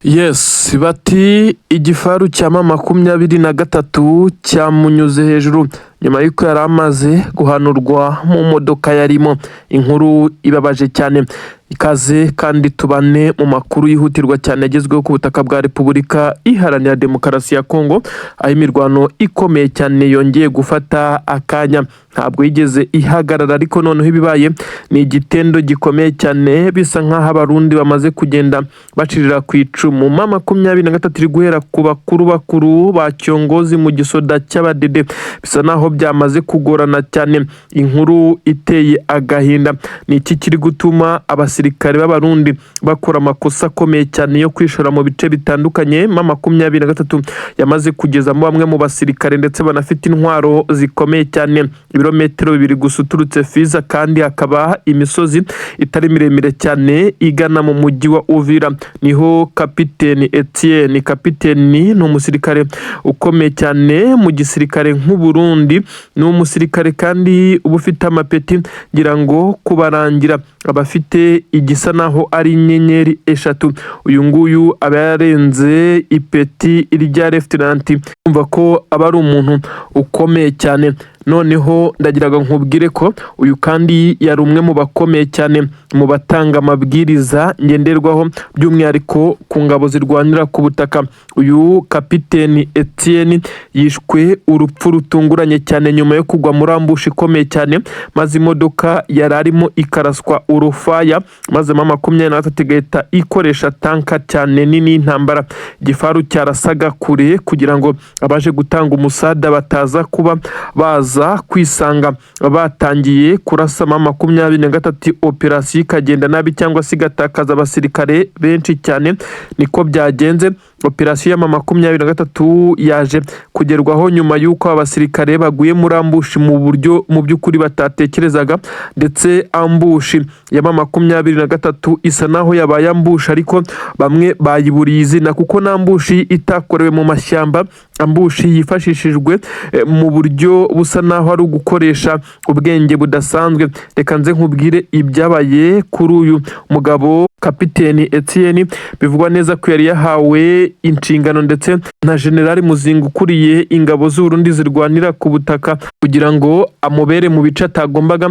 Yes, bati igifaru cya M23 cyamunyuze hejuru nyuma y'uko yari amaze guhanurwa mu modoka yarimo. Inkuru ibabaje cyane. Ikaze kandi tubane mu makuru yihutirwa cyane agezweho ku butaka bwa Repubulika Iharanira Demokarasi ya Kongo, aho imirwano ikomeye cyane yongeye gufata akanya. Ntabwo yigeze ihagarara, ariko noneho ibibaye ni igitendo gikomeye cyane, bisa nk'aho abarundi bamaze kugenda bacirira ku icumu. M23 iri guhera ku bakuru ba Cyongozi mu gisoda cy'abadede, bisa naho byamaze kugorana cyane. Inkuru iteye agahinda ni iki kiri gutuma abasirikare b'abarundi bakora amakosa akomeye cyane yo kwishora mu bice bitandukanye. M23 yamaze kugezamo bamwe mu basirikare ndetse banafite intwaro zikomeye cyane, ibirometero 2 gusa uturutse Fiza, kandi hakaba imisozi itari miremire cyane igana mu mujyi wa Uvira. Niho Kapiteni Etienne, kapiteni ni umusirikare ukomeye cyane mu gisirikare nk'Uburundi, ni umusirikare kandi uba ufite amapeti ngira ngo kubarangira abafite igisa naho ari inyenyeri 3. Uyu nguyu aba yarenze ipeti rya Lieutenant, umva ko aba ari umuntu ukomeye cyane. Noneho ndagiraga nkubwire ko uyu kandi yari umwe mu bakomeye cyane mu batanga amabwiriza ngenderwaho, by'umwihariko ku ngabo zirwanira ku butaka. Uyu Kapiteni Etienne yishwe urupfu rutunguranye cyane nyuma yo kugwa muri ambushi ikomeye cyane, maze imodoka yari arimo ikaraswa urufaya, maze M23 igahita ikoresha tanka cyane nini y'intambara. Igifaru cyarasaga kure kugira ngo abaje gutanga umusada bataza kuba baza kwisanga batangiye kurasa M23, operasiyo ikagenda nabi cyangwa se igatakaza abasirikare benshi cyane. Niko byagenze. Operasiyo ya M23 yaje kugerwaho nyuma y'uko abasirikare baguye muri ambushi mu buryo mu by'ukuri batatekerezaga, ndetse ambushi ya M23 isa naho yabaye ambushi ariko bamwe bayiburiye izina, kuko n'ambushi itakorewe mu mashyamba, ambushi yifashishijwe mu buryo busa naho ari ugukoresha ubwenge budasanzwe. Reka nze nkubwire ibyabaye kuri uyu mugabo Kapiteni Etienne. Bivugwa neza ko yari yahawe inshingano ndetse na General Muzinga ukuriye ingabo z'Uburundi zirwanira ku butaka, kugira ngo amubere mu bice atagombaga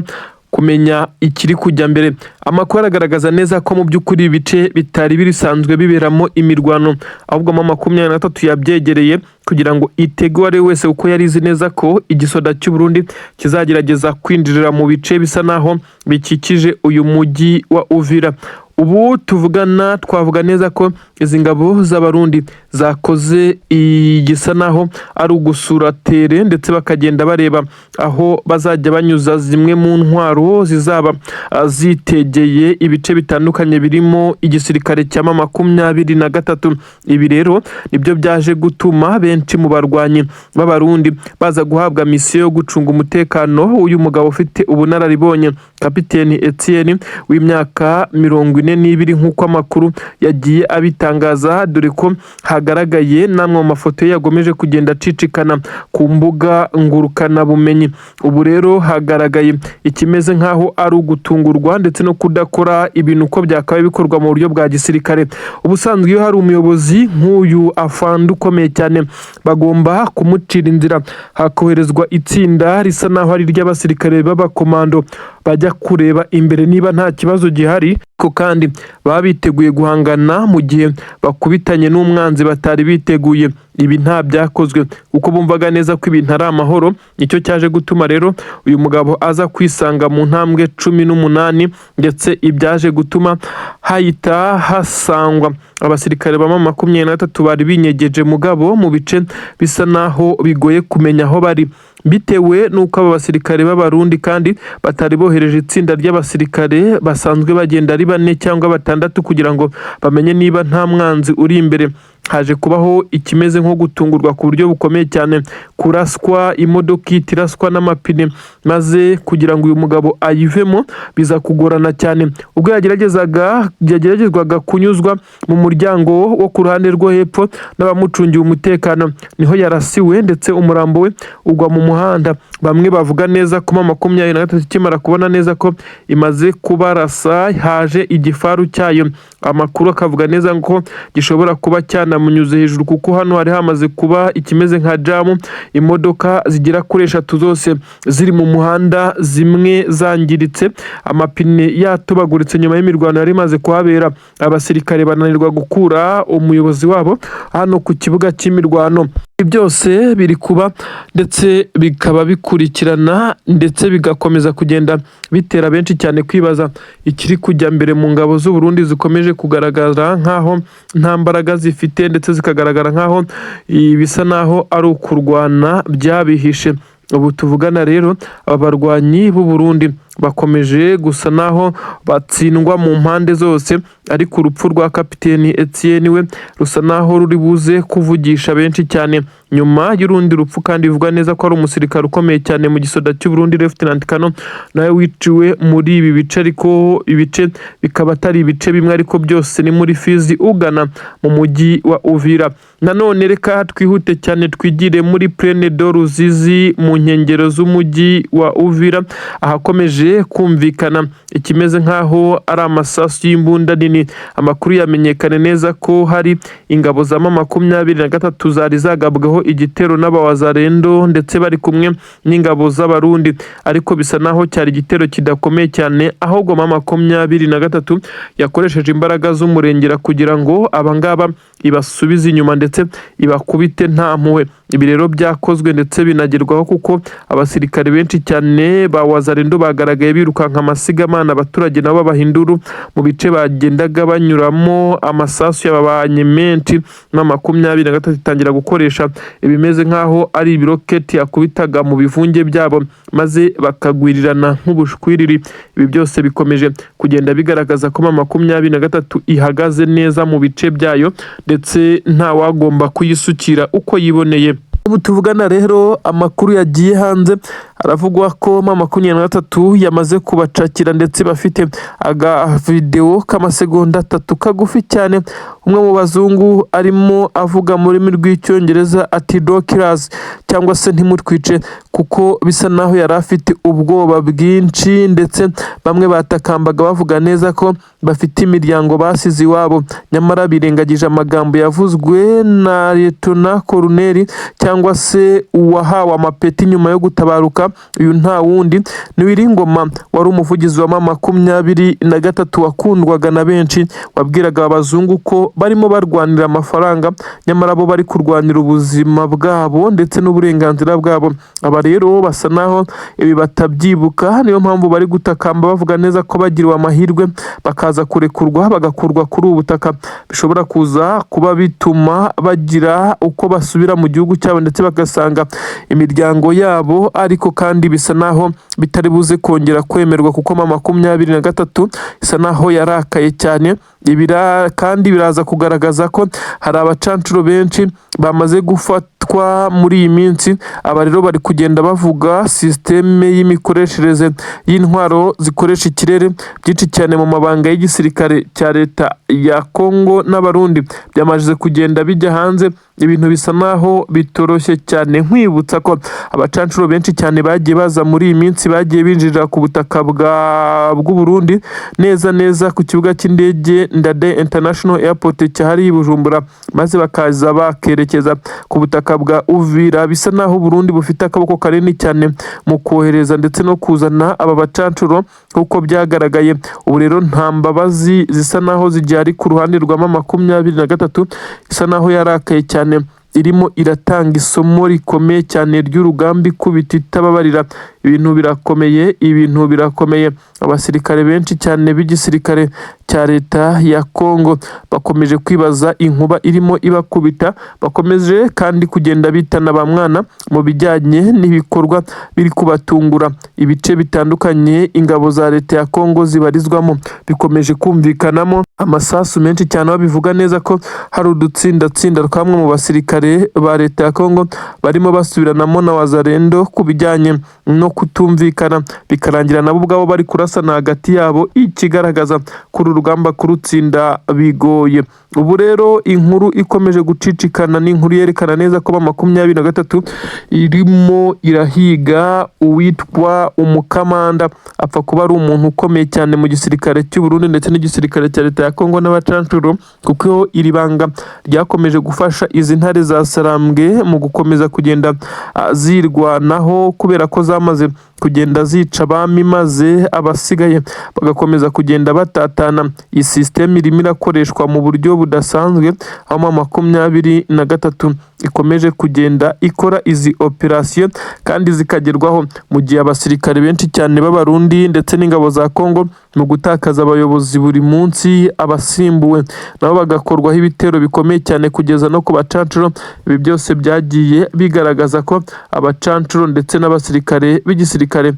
kumenya ikiri kujya mbere. Amakuru agaragaza neza ko mu by'ukuri ibice bitari bisanzwe biberamo imirwano, ahubwo M23 yabyegereye kugira ngo itege uwo ari wese, uko yari izi neza ko igisoda cy'Uburundi kizagerageza kwinjirira mu bice bisa naho bikikije uyu mujyi wa Uvira. Ubu tuvugana twavuga neza ko izi ngabo z'abarundi zakoze igisa naho ari ugusura tere, ndetse bakagenda bareba aho bazajya banyuza zimwe mu ntwaro zizaba zitegeye ibice bitandukanye birimo igisirikare cya M23. Ibi rero nibyo byaje gutuma benshi mu barwanyi b'abarundi baza guhabwa misiyo yo gucunga umutekano. Uyu mugabo ufite ubunararibonye Kapiteni Etienne w'imyaka 42 nk'uko amakuru yagiye abitangaza, dore ko hagaragaye namwe mu mafoto yagomeje kugenda acicikana ku mbuga ngurukana bumenyi. Ubu rero hagaragaye ikimeze nk'aho ari ugutungurwa ndetse no kudakora ibintu uko byakabaye bikorwa mu buryo bwa gisirikare. Ubusanzwe iyo hari umuyobozi nk'uyu afande ukomeye cyane, bagomba kumucira inzira, hakoherezwa itsinda risa naho ari ry'abasirikare b'abakomando bajya kureba imbere niba nta kibazo gihari, ko kandi baba biteguye guhangana mu gihe bakubitanye n'umwanzi batari biteguye. Ibi nta byakozwe kuko bumvaga neza ko ibintu ari amahoro. Nicyo cyaje gutuma rero uyu mugabo aza kwisanga mu ntambwe 18, ndetse ibyaje gutuma hahita hasangwa abasirikare ba M23 bari binyegeje mugabo mu bice bisa naho bigoye kumenya aho bari, bitewe n'uko aba basirikare b'abarundi kandi batari bohereje itsinda ry'abasirikare basanzwe bagenda ari 4 cyangwa 6 kugira ngo bamenye niba nta mwanzi uri imbere. haje kubaho ikimeze nko gutungurwa ku buryo bukomeye cyane, kuraswa imodoka itiraswa n'amapine, maze kugira ngo uyu mugabo ayivemo biza kugorana cyane. Ubwo yageragezwaga kunyuzwa mu muryango wo ku ruhande rwo hepfo n'abamucungiye umutekano, niho yarasiwe ndetse umurambo we ugwa mu muhanda. Bamwe bavuga neza ko M23 ikimara kubona neza ko imaze kubarasa, haje igifaru cyayo. Amakuru akavuga neza ko gishobora kuba cyanamunyuze hejuru, kuko hano hari hamaze kuba ikimeze nka jamu, imodoka zigera kuri 3 zose ziri mu muhanda, zimwe zangiritse, amapine yatobaguritse nyuma y'imirwano yari imaze kuhabera. Abasirikare bananirwa gukura umuyobozi wabo hano ku kibuga cy'imirwano. Byose biri kuba ndetse bikaba bikurikirana ndetse bigakomeza kugenda bitera benshi cyane kwibaza ikiri kujya mbere mu ngabo z'u Burundi zikomeje kugaragara nkaho nta mbaraga zifite, ndetse zikagaragara nkaho bisa naho ari ukurwana byabihishe. Ubu tuvugana rero aba barwanyi b'u Burundi bakomeje gusa naho batsindwa mu mpande zose, ariko urupfu rwa kapiteni Etienne we rusa naho ruri buze kuvugisha benshi cyane, nyuma y'urundi rupfu kandi bivuga neza ko ari umusirikare ukomeye cyane mu gisoda cy'u Burundi, Lieutenant Kano, nawe wiciwe muri ibi bice, ariko ibice bikaba atari ibice bimwe, ariko byose ni muri Fizi ugana mu mujyi wa Uvira. Nanone reka twihute cyane twigire muri Plaine de Ruzizi mu nkengero z'umujyi wa Uvira, ahakomeje kumvikana ikimeze nkaho ari amasasu y'imbunda nini. Amakuru yamenyekane neza ko hari ingabo za M23 zari zagabweho igitero n'abawazarendo, ndetse bari kumwe n'ingabo z'abarundi, ariko bisa naho cyari igitero kidakomeye cyane, ahubwo M23 yakoresheje imbaraga z'umurengera kugira ngo abangaba ibasubize inyuma ndetse ibakubite nta mpuhwe. Ibi rero byakozwe ndetse binagerwaho kuko abasirikare benshi cyane ba wazarendo bagaragaye birukanka amasigamana, abaturage nabo babahinduru mu bice bagendaga banyuramo. Amasasu yababanye menshi, M23 itangira gukoresha ibimeze nkaho ari ibiroketi yakubitaga mu bivunge byabo, maze bakagwirirana nk'ubushwiriri. Ibi byose bikomeje kugenda bigaragaza ko M23 ihagaze neza mu bice byayo, ndetse nta wagomba kuyisukira uko yiboneye. Ubu tuvugana rero amakuru yagiye hanze, aravugwa ko M23 yamaze kubacakira, ndetse bafite aga video k'amasegonda 3 kagufi cyane. Umwe mu bazungu arimo avuga mu rurimi rw'icyongereza ati "Dokirazi" cyangwa se ntimutwice, kuko bisa naho yari afite ubwoba bwinshi, ndetse bamwe batakambaga bavuga neza ko bafite imiryango basize iwabo, nyamara birengagije amagambo yavuzwe na Lieutenant Colonel cyangwa se uwahawe amapeti nyuma yo gutabaruka. Uyu nta wundi ni Wiringoma, wari umuvugizi wa M23 wakundwaga na benshi, wabwiraga abazungu ko barimo barwanira amafaranga, nyamara bo bari kurwanira ubuzima bwabo ndetse n'uburenganzira bwabo. Aba rero basa naho ibi batabyibuka, niyo mpamvu bari gutakamba bavuga neza ko bagiriwe amahirwe bakaza kurekurwa bagakurwa kuri ubu butaka, bishobora kuza kuba bituma bagira uko basubira mu gihugu cyabo ndetse bagasanga imiryango yabo, ariko kandi bisa naho bitari buze kongera kwemerwa kuko M23 isa naho yarakaye cyane. Kandi biraza kugaragaza ko hari abacancuro benshi bamaze gufatwa muri iyi minsi. Aba rero bari kugenda bavuga systeme y'imikoreshereze y'intwaro zikoresha ikirere byinshi cyane mu mabanga y'igisirikare cya leta ya Kongo n'abarundi, byamaze kugenda bijya hanze. Ibintu bisa naho bitoroshye cyane, nkwibutsa ko abacancuro benshi cyane bagiye baza muri iyi minsi, bagiye binjira ku butaka bw'u Burundi neza ku kibuga cy'indege Ndadaye International Airport cyahari i Bujumbura, maze bakaza bakerekeza ku butaka bwa Uvira. Bisa naho Burundi bufite akaboko kanini cyane mu kohereza ndetse no kuzana aba bacancuro kuko byagaragaye. Ubu rero nta mbabazi zisa naho zijyari ku ruhande rwa M23, isa naho yarakaye cyane, irimo iratanga isomo rikomeye cyane ry'urugambi kubita itababarira. ibintu birakomeye. Abasirikare benshi cyane b'igisirikare cya leta ya Kongo bakomeje kwibaza inkuba irimo ibakubita, bakomeje kandi kugenda bitana ba mwana mu bijyanye n'ibikorwa biri kubatungura. Ibice bitandukanye ingabo za leta ya Kongo zibarizwamo bikomeje kumvikanamo amasasu menshi cyane, aho bivuga neza ko hari udutsinda twa bamwe mu basirikare ba leta ya Kongo barimo basubiranamo na wazalendo ku bijyanye no kutumvikana, bikarangira nabo ubwabo bari kurasana hagati yabo, ikigaragaza kuri urugamba kurutsinda bigoye. Ubu rero inkuru ikomeje gucicikana, n'inkuru yerekana neza ko 23 irimo irahiga uwitwa umukamanda, apfa kuba ari umuntu ukomeye cyane mu gisirikare cy'u Burundi ndetse n'igisirikare cya leta ya Kongo n'abacancuro, kuko iri banga ryakomeje gufasha izi ntare za Sarambwe mu gukomeza kugenda zirwanaho, kubera ko zamaze kugenda zica abami maze abasigaye bagakomeza kugenda batatana. Iyi system irimo irakoreshwa mu buryo budasanzwe, aho 23 ikomeje kugenda ikora izi operation kandi zikagerwaho mu gihe abasirikare benshi cyane b'abarundi ndetse n'ingabo za Kongo mu gutakaza abayobozi buri munsi, abasimbuwe nabo bagakorwaho ibitero bikomeye cyane kugeza no ku bacancuro. Ibi byose byagiye bigaragaza ko abacancuro ndetse n'abasirikare b'igisirikare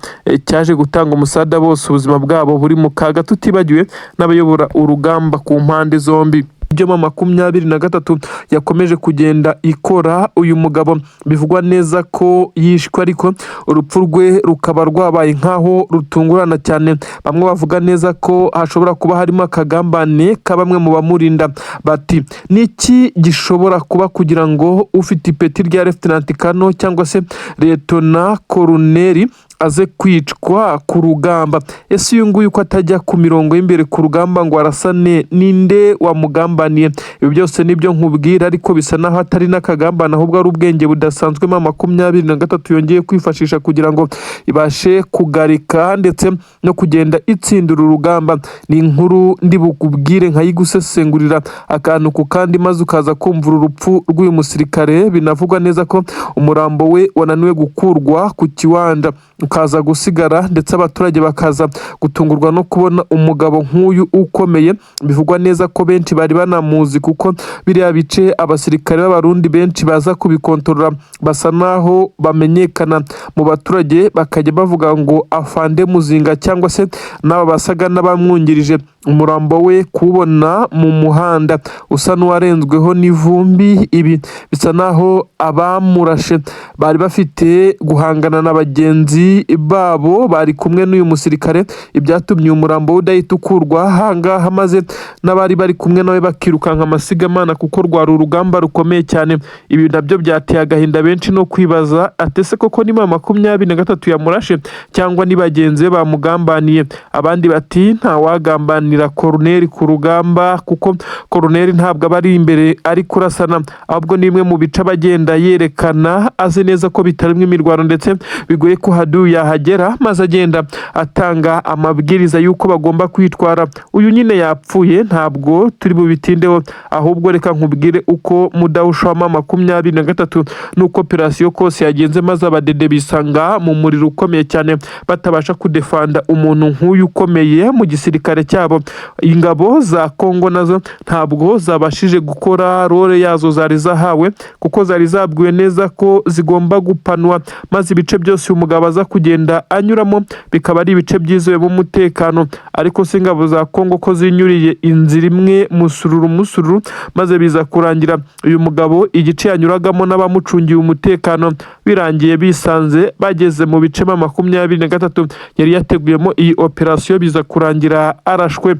cyaje gutanga umusada bose ubuzima bwabo buri mu kaga, tutibagiwe n'abayobora urugamba ku mpande zombi. Ibyo 23 yakomeje kugenda ikora, uyu mugabo bivugwa neza ko yishwe, ariko urupfu rwe rukaba rwabaye nkaho rutungurana cyane. Bamwe bavuga neza ko hashobora kuba harimo akagambane ka bamwe mu bamurinda. Bati niki gishobora kuba kugira ngo ufite ipeti rya Lieutenant Colonel cyangwa se Lieutenant Colonel aze kwicwa ku rugamba? Ese uyu nguyu ko atajya ku mirongo y'imbere ku rugamba ngo arasane, ninde wamugambaniye? Ibi byose nibyo nkubwira, ariko bisa naho atari n'akagambana, ahubwo ari ubwenge budasanzwe 23 yongeye kwifashisha kugira ngo ibashe kugarika ndetse no kugenda itsindura urugamba. Ni inkuru ndi bukubwire nkayigusesengurira akantu ku kandi, maze ukaza kumvura urupfu rw'uyu musirikare. Binavugwa neza ko umurambo we wananiwe gukurwa ku kiwanda, ukaza gusigara ndetse abaturage bakaza gutungurwa no kubona umugabo nk'uyu ukomeye. Bivugwa neza ko benshi bari banamuzi, kuko biriya bice abasirikare b'abarundi benshi baza kubikontorora basa naho bamenyekana mu baturage, bakajya bavuga ngo afande Muzinga cyangwa se n'aba basaga n'abamwungirije. Umurambo we kubona mu muhanda usa n'uwarenzweho n'ivumbi, ibi bisa naho abamurashe bari bafite guhangana na bagenzi babo bari kumwe n'uyu musirikare, ibyatumye umurambo udahita ukurwa hangaha, maze n'abari bari kumwe nawe bakirukanka amasigamana, kuko rwari urugamba rukomeye cyane. Ibi nabyo byateye agahinda benshi no kwibaza, atese koko ni 23 yamurashe cyangwa ni bagenzi be bamugambaniye? Abandi bati nta wagambanira Colonel ku rugamba, kuko Colonel ntabwo aba ari imbere ari kurasana, ahubwo ni imwe mu bice bagenda yerekana, azi neza ko bitarimo imirwano ndetse bigoye ko hadu yahagera, maze agenda atanga amabwiriza y'uko bagomba kwitwara. Uyu nyine yapfuye, ntabwo turi bubitindeho, ahubwo reka nkubwire uko mudahusha 23 nuko operation kose yagenze, maze abadede bisanga mu muriro ukomeye cyane, batabasha kudefanda umuntu nk'uyu ukomeye mu gisirikare cyabo. Ingabo za Kongo nazo ntabwo zabashije gukora role yazo zari zahawe, kuko zari zabwiwe neza ko zigomba gupanwa, maze ibice byose uyu mugabo aza kugenda anyuramo bikaba ari ibice byizewe mu mutekano. Ariko se ingabo za Kongo ko zinyuriye inzira imwe musururu, maze biza kurangira uyu mugabo igice yanyuragamo n'abamucungiye umutekano birangiye bisanze bageze mu bice 23 yari yateguyemo iyi operation, biza kurangira arashwe.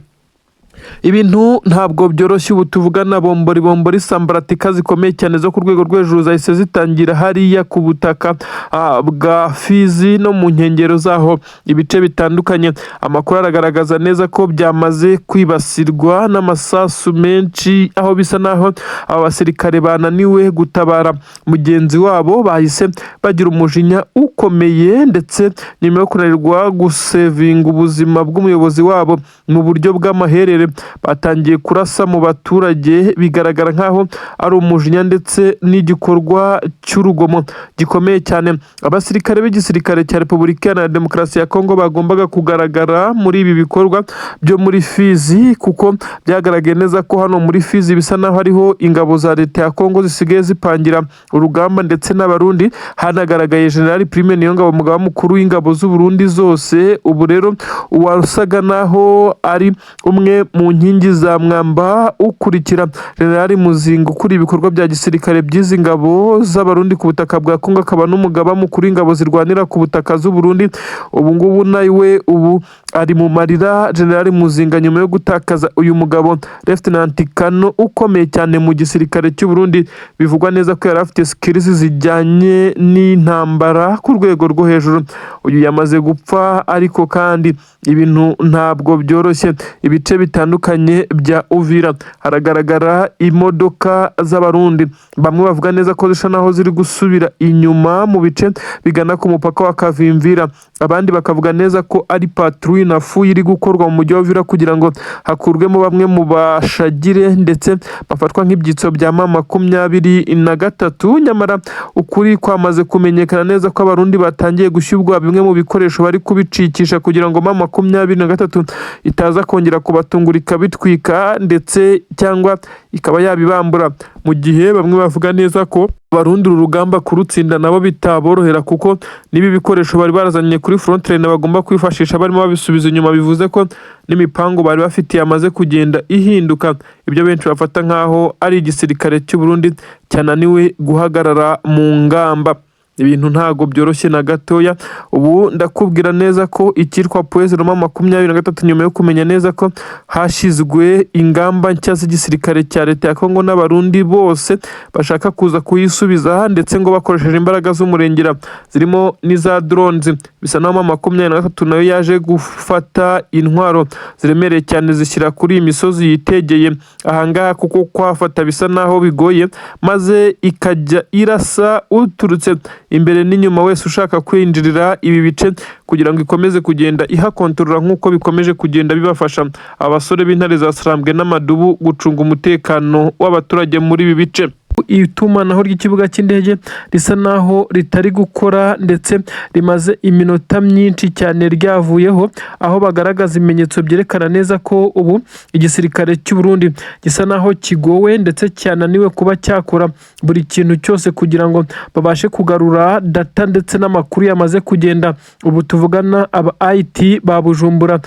Ibintu ntabwo byoroshye. Ubu tuvugana bombori sambaratika zikomeye cyane zo ku rwego rwo hejuru zahise zitangira hariya ku butaka bwa Fizi no mu nkengero zaho ibice bitandukanye. Amakuru aragaragaza neza ko byamaze kwibasirwa n'amasasu menshi, aho bisa naho aba basirikare bananiwe gutabara mugenzi wabo, bahise bagira umujinya ukomeye, ndetse nyuma yo kunanirwa gusevinga ubuzima bw'umuyobozi wabo mu buryo bw'amaherere FDLR batangiye kurasa mu baturage, bigaragara nkaho ari umujinya ndetse n'igikorwa cy'urugomo gikomeye cyane. Abasirikare b'igisirikare cya Repubulika Iharanira Demokarasi ya Kongo bagombaga kugaragara muri ibi bikorwa byo muri Fizi, kuko byagaragaye neza ko hano muri Fizi bisa naho hariho ingabo za leta ya Kongo zisigaye zipangira urugamba ndetse n'abarundi. Hanagaragaye General Prime Niyongabo, umugaba mukuru w'ingabo z'u Burundi zose. Ubu rero uwasaga naho ari umwe mu nkingi za mwamba ukurikira General Muzinga ukuri ibikorwa bya gisirikare by'izi ngabo z'abarundi ku butaka bwa Kongo, akaba n'umugaba mukuru w'ingabo zirwanira ku butaka z'u Burundi. Ubu ngubu nawe ari mu marira General Muzinga nyuma yo gutakaza uyu mugabo Lieutenant Kano ukomeye cyane mu gisirikare cy'u Burundi. Bivugwa neza ko yari afite skills zijyanye n'intambara ku rwego rwo hejuru. Uyu yamaze gupfa, ariko kandi ibintu ntabwo byoroshye. Ibice bitandukanye bya Uvira haragaragara imodoka z'abarundi, bamwe bavuga neza ko zisha naho ziri gusubira inyuma mu bice bigana ku mupaka wa Kavimvira. Abandi bakavuga neza ko ari patrouille nafu iri gukorwa mu mujyi wa Uvira kugira ngo hakurwemo bamwe mu bashagire ndetse bafatwa nk'ibyitso bya M23. Nyamara ukuri kwamaze kumenyekana neza ko abarundi batangiye gushyirwa bimwe mu bikoresho bari kubicikisha kugira ngo M23 itaza kongera kubatungura ikabitwika ndetse cyangwa ikaba yabibambura, mu gihe bamwe bavuga neza ko abarundi uru rugamba kurutsinda nabo bitaborohera, kuko nibi bikoresho bari barazanye kuri front line bagomba kwifashisha barimo babisubiza inyuma. Bivuze ko n'imipango bari bafitiye amaze kugenda ihinduka. Ibyo benshi bafata nkaho ari igisirikare cy'u Burundi cyananiwe guhagarara mu ngamba. Ibintu ntago byoroshye na gatoya. Ubu ndakubwira neza ko ikitwa Poeze Roma 23 nyuma yo kumenya neza ko hashizwe ingamba nshya z'igisirikare cya leta ya Kongo n'abarundi bose bashaka kuza kuyisubiza, ndetse ngo bakoresheje imbaraga z'umurengera zirimo n'iza drones. Bisa naho 23 nayo yaje gufata intwaro ziremereye cyane zishyira kuri iyi misozi yitegeye ahangaha, kuko kwafata bisa naho bigoye, maze ikajya irasa uturutse imbere n'inyuma wese ushaka kwinjirira ibi bice kugira ngo ikomeze kugenda ihakontorora, nk'uko bikomeje kugenda bibafasha abasore b'intare za Sarambwe n'Amadubu gucunga umutekano w'abaturage muri ibi bice. Itumanaho ry'ikibuga cy'indege risa naho ritari gukora ndetse rimaze iminota myinshi cyane ryavuyeho, aho bagaragaza ibimenyetso byerekana neza ko ubu igisirikare cy'u Burundi gisa naho kigowe ndetse cyananiwe kuba cyakora buri kintu cyose kugira ngo babashe kugarura data ndetse n'amakuru yamaze kugenda. Ubu tuvugana aba IT ba Bujumbura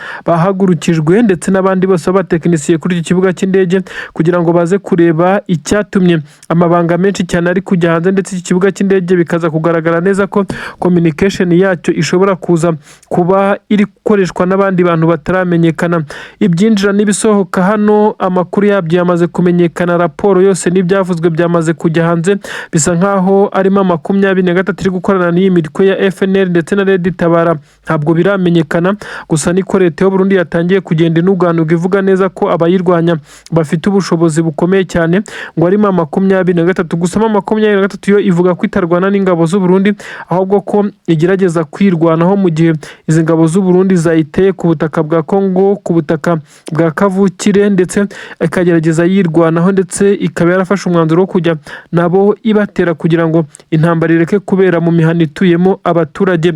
bahagurukijwe ndetse n'abandi bose b'abatekinisiye kuri iki kibuga cy'indege kugira ngo baze kureba icyatumye amabanga menshi cyane ari kujya hanze, ndetse iki kibuga cy'indege bikaza kugaragara neza ko communication yacyo ishobora kuza kuba iri gukoreshwa n'abandi bantu bataramenyekana. Ibyinjira n'ibisohoka hano amakuru yabyo yamaze kumenyekana, raporo yose n'ibyavuzwe byamaze kujya hanze. Bisa nkaho arimo 23 iri gukorana n'iyi mitwe ya FNL ndetse na Red Tabara, ntabwo biramenyekana. Gusa niko leta y'u Burundi yatangiye kugenda inuganuga ivuga neza ko abayirwanya bafite ubushobozi bukomeye cyane, ngo arimo 23. Gusa 23 yo ivuga ko itarwana n'ingabo z'u Burundi, ahubwo ko igerageza kwirwanaho mu gihe izi ngabo z'u Burundi zayiteye ku butaka bwa Kongo, ku butaka bwa kavukire, ndetse ikagerageza yirwanaho, ndetse ikaba yarafashe umwanzuro wo kujya nabo ibatera kugira ngo intambara ireke kubera mu mihana ituyemo abaturage.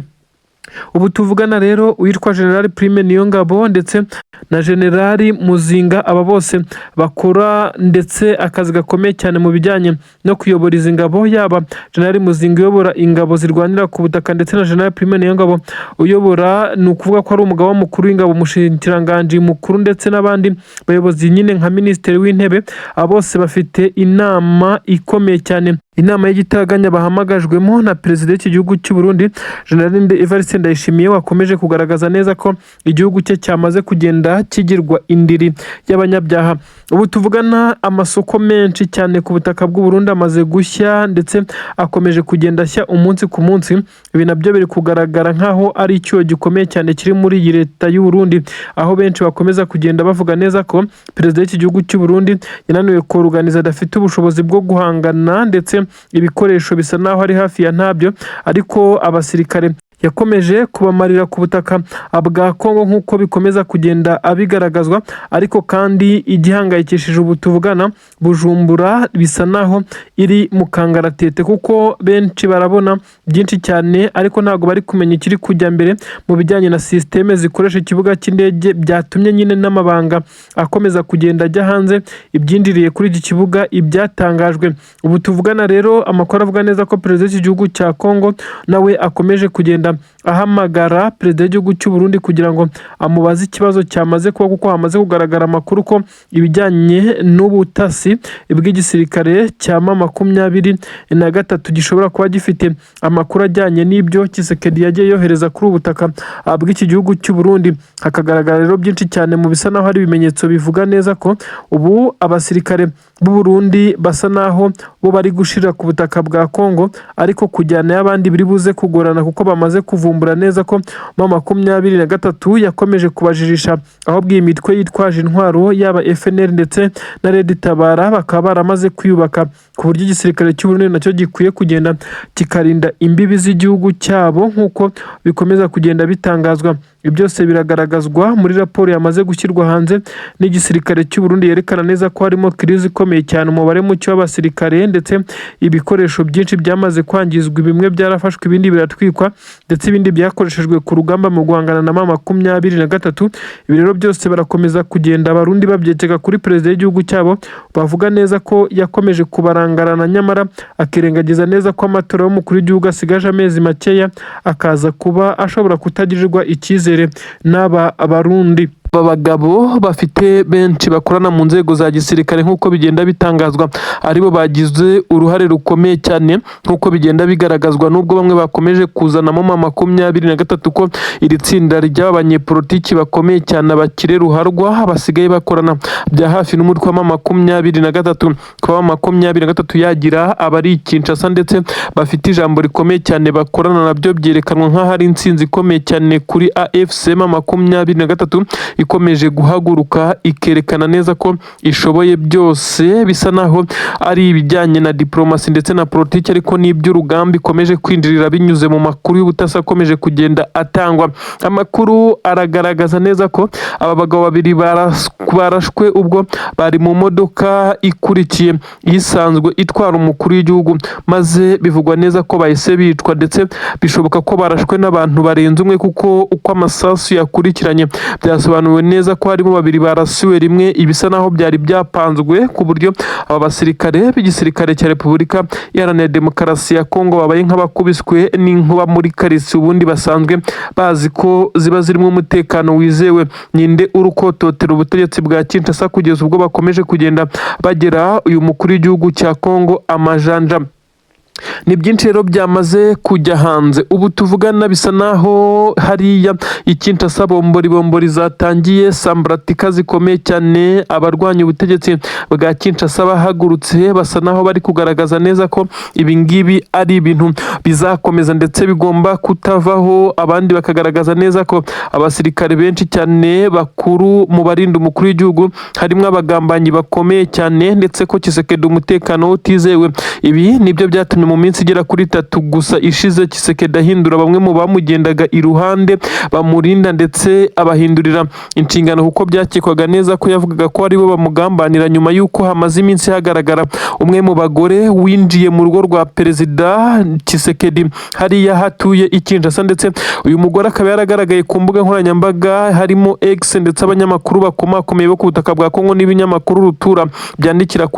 Ubu tuvugana rero uwitwa General Prime Niyongabo ndetse na General Muzinga, aba bose bakora ndetse akazi gakomeye cyane mu bijyanye no kuyobora izi ngabo, yaba General Muzinga uyobora ingabo zirwanira ku butaka ndetse na General Prime Niyongabo uyobora, ni ukuvuga ko ari umugaba mukuru w'ingabo, umushikiranganji mukuru ndetse n'abandi bayobozi nyine nka Minisitiri w'Intebe. Aba bose bafite inama ikomeye cyane, inama y'igitaraganya bahamagajwemo na perezida w'iki gihugu cy'u Burundi General Evariste Ndayishimiye, wakomeje kugaragaza neza ko igihugu cye cyamaze kugenda kigirwa indiri y'abanyabyaha. Ubu tuvugana amasoko menshi cyane ku butaka bw'u Burundi amaze gushya ndetse akomeje kugenda ashya umunsi ku munsi. Ibi nabyo biri kugaragara nkaho ari icyuho gikomeye cyane kiri muri iyi leta y'u Burundi, aho benshi bakomeza kugenda bavuga neza ko perezida w'iki gihugu cy'u Burundi yananiwe kuruganiza, adafite ubushobozi bwo guhangana, ndetse ibikoresho bisa naho ari hafi ya ntabyo, ariko abasirikare yakomeje kubamarira ku butaka bwa Kongo nk'uko bikomeza kugenda abigaragazwa, ariko kandi igihangayikishije ubu tuvugana Bujumbura bisa naho iri mu kangaratete, kuko benshi barabona byinshi cyane ariko ntabwo bari kumenya ikiri kujya mbere mu bijyanye na systeme zikoresha ikibuga cy'indege, byatumye nyine n'amabanga akomeza kugenda ajya hanze ibyinjiriye kuri iki kibuga ibyatangajwe. Ubu tuvugana rero amakuru avuga neza ko perezida w'igihugu cya Kongo nawe akomeje kugenda ahamagara perezida w'igihugu cy'u Burundi kugira ngo amubaze ikibazo cyamaze kuba, kuko hamaze kugaragara amakuru ko ibijyanye n'ubutasi bw'igisirikare cya M23 gishobora kuba gifite amakuru ajyanye n'ibyo Tshisekedi yagiye yohereza kuri ubutaka bw'iki gihugu cy'u Burundi. Hakagaragara rero byinshi cyane mu bisa naho hari ibimenyetso bivuga neza ko ubu abasirikare b'u Burundi basa naho bo bari gushira ku butaka bwa Kongo, ariko kujyana y'abandi biri buze kugorana kuko bamaze kuvumbura neza ko M23 yakomeje kubajijisha aho bw'iyi mitwe yitwaje intwaro yaba FNL ndetse na Red Tabara bakaba baramaze kwiyubaka ku buryo igisirikare cy'u Burundi nacyo gikwiye kugenda kikarinda imbibi z'igihugu cyabo nk'uko bikomeza kugenda bitangazwa. Byose biragaragazwa muri raporo yamaze gushyirwa hanze n'igisirikare cy'u Burundi yerekana neza ko harimo crise ikomeye cyane, umubare muke w'abasirikare ndetse ibikoresho byinshi byamaze kwangizwa, bimwe byarafashwe ibindi biratwikwa ndetse ibindi byakoreshejwe ku rugamba mu guhangana na M23. Ibi rero byose barakomeza kugenda abarundi babyekeka kuri perezida w'igihugu cyabo, bavuga neza ko yakomeje kubarangarana nyamara akirengagiza neza ko amatora y'umukuru w'igihugu asigaje amezi makeya akaza kuba ashobora kutagirirwa icyizere n'aba Abarundi. Abagabo bafite benshi bakorana mu nzego za gisirikare nk'uko bigenda bitangazwa, aribo bagize uruhare rukomeye cyane nk'uko bigenda bigaragazwa, nubwo bamwe bakomeje kuzanamo M23 ko iri tsinda ry'abanyepolitiki bakomeye cyane abakire ruharwa basigaye bakorana bya hafi n'umutwe wa M23, kuba M23 yagira abari Kinshasa ndetse bafite ijambo rikomeye cyane bakorana nabyo byerekanwa nk'aho ari intsinzi ikomeye cyane kuri AFC M23 ikomeje guhaguruka ikerekana neza ko ishoboye byose, bisa naho ari ibijyanye na diplomasi ndetse na politiki, ariko n'iby'urugamba ikomeje kwinjirira binyuze mu makuru y'ubutasi akomeje kugenda atangwa. Amakuru aragaragaza neza ko aba bagabo babiri barashwe ubwo bari mu modoka ikurikiye isanzwe itwara umukuru w'igihugu, maze bivugwa neza ko bahise bicwa ndetse bishoboka ko barashwe n'abantu barenze umwe, kuko uko amasasu yakurikiranye byasobanuwe neza ko harimo babiri barasiwe rimwe, ibisa naho byari byapanzwe ku buryo aba basirikare b'igisirikare cya Repubulika Iharanira Demokarasi ya Kongo babaye nk'abakubiswe n'inkuba muri karisi ubundi basanzwe bazi ko ziba zirimo umutekano wizewe. Ninde urukototera ubutegetsi bwa Kinshasa kugeza ubwo bakomeje kugenda bagera uyu mukuru w'igihugu cya Kongo amajanja? Ni byinshi rero byamaze kujya hanze. Ubu tuvugana bisa naho hariya Kinshasa bombori zatangiye, sambratika zikomeye cyane, abarwanya ubutegetsi bwa Kinshasa bahagurutse basa naho bari kugaragaza neza ko ibi ngibi ari ibintu bizakomeza ndetse bigomba kutavaho. Abandi bakagaragaza neza ko abasirikare benshi cyane bakuru mu barinda umukuru w'igihugu harimo abagambanyi bakomeye cyane, ndetse ko Tshisekedi umutekano utizewe. Ibi nibyo byatumye mu minsi igera kuri 3 gusa ishize Tshisekedi ahindura bamwe mu bamugendaga iruhande bamurinda ndetse abahindurira inshingano, kuko byakekwaga neza ko yavugaga ko aribo bamugambanira, nyuma y'uko hamaze iminsi hagaragara umwe mu bagore winjiye mu rugo rwa perezida Tshisekedi hariya hatuye i Kinshasa, ndetse uyu mugore akaba yaragaragaye ku mbuga nkoranyambaga harimo X ndetse abanyamakuru bakomakomeye bo ku butaka bwa Kongo n'ibinyamakuru rutura byandikira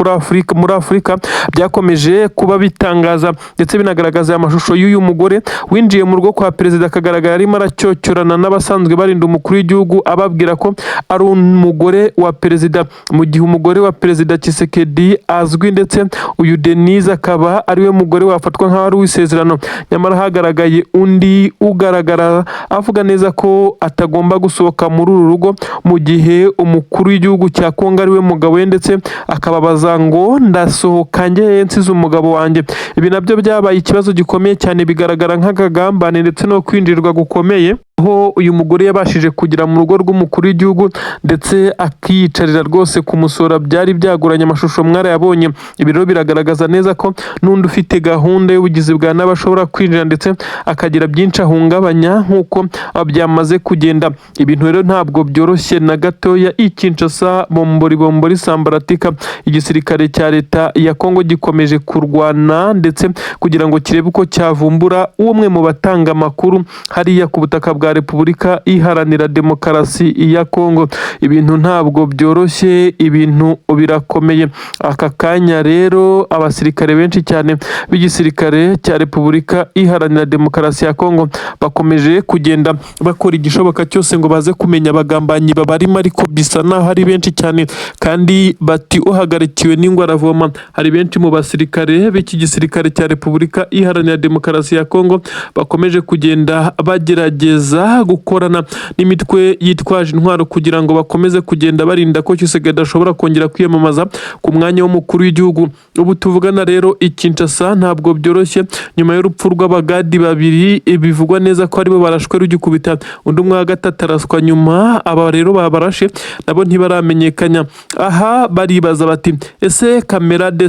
muri Afurika byakomeje kuba bitangaza ndetse binagaragaza amashusho y'uyu mugore winjiye mu rugo kwa perezida, akagaragara arimo aracyocyorana n'abasanzwe barinda umukuru w'igihugu ababwira ko ari umugore wa perezida, mu gihe umugore wa perezida Tshisekedi azwi ndetse uyu Denise akaba ariwe mugore wafatwa nk'aho ari uw'isezerano. Nyamara hagaragaye undi ugaragara avuga neza ko atagomba gusohoka muri uru rugo, mu gihe umukuru w'igihugu cya Kongo ariwe mugabo we, ndetse akababaza ngo ndasohoka njye nsize umugabo wanjye. Ibi nabyo byabaye ikibazo gikomeye cyane, bigaragara nk'akagambane ndetse no kwinjirirwa gukomeye. aho uyu mugore yabashije kugera mu rugo rw'umukuru w'igihugu ndetse akiyicarira rwose kumusura byari byagoranye. Amashusho mwarayabonye. Ibi rero biragaragaza neza ko n'undi ufite gahunda y'ubugizi bwa nabi ashobora kwinjira ndetse akagira byinshi ahungabanya nk'uko byamaze kugenda. Ibintu rero ntabwo byoroshye na gatoya. I Kinshasa bombori sambaratika. Igisirikare cya leta ya Kongo gikomeje kurwana ndetse kugira ngo kirebe uko cyavumbura umwe mu batanga amakuru hariya ku butaka bwa Repubulika Iharanira Demokarasi ya Kongo. Ibintu ntabwo byoroshye, ibintu birakomeye. Aka kanya rero abasirikare benshi cyane b'igisirikare cya Repubulika Iharanira Demokarasi ya Kongo bakomeje kugenda bakora igishoboka cyose ngo baze kumenya abagambanyi babarimo, ariko bisa naho ari benshi cyane kandi bati uhagarikiwe n'ingwa aravoma. Hari benshi mu basirikare b'iki gisirikare cya Repubulika Iharanira Demokarasi ya Kongo bakomeje kugenda bagerageza gukorana n'imitwe yitwaje intwaro kugira ngo bakomeze kugenda barinda ko Tshisekedi ashobora kongera kwiyamamaza ku mwanya w'umukuru w'igihugu. Ubu tuvugana rero i Kinshasa ntabwo byoroshye nyuma y'urupfu rw'abagadi babiri. Bivugwa neza ko aribo barashwe rugikubita, undi umwe wa gatatu araswa nyuma. Aba rero babarashe nabo ntibaramenyekanya. Aha baribaza bati ese kamera de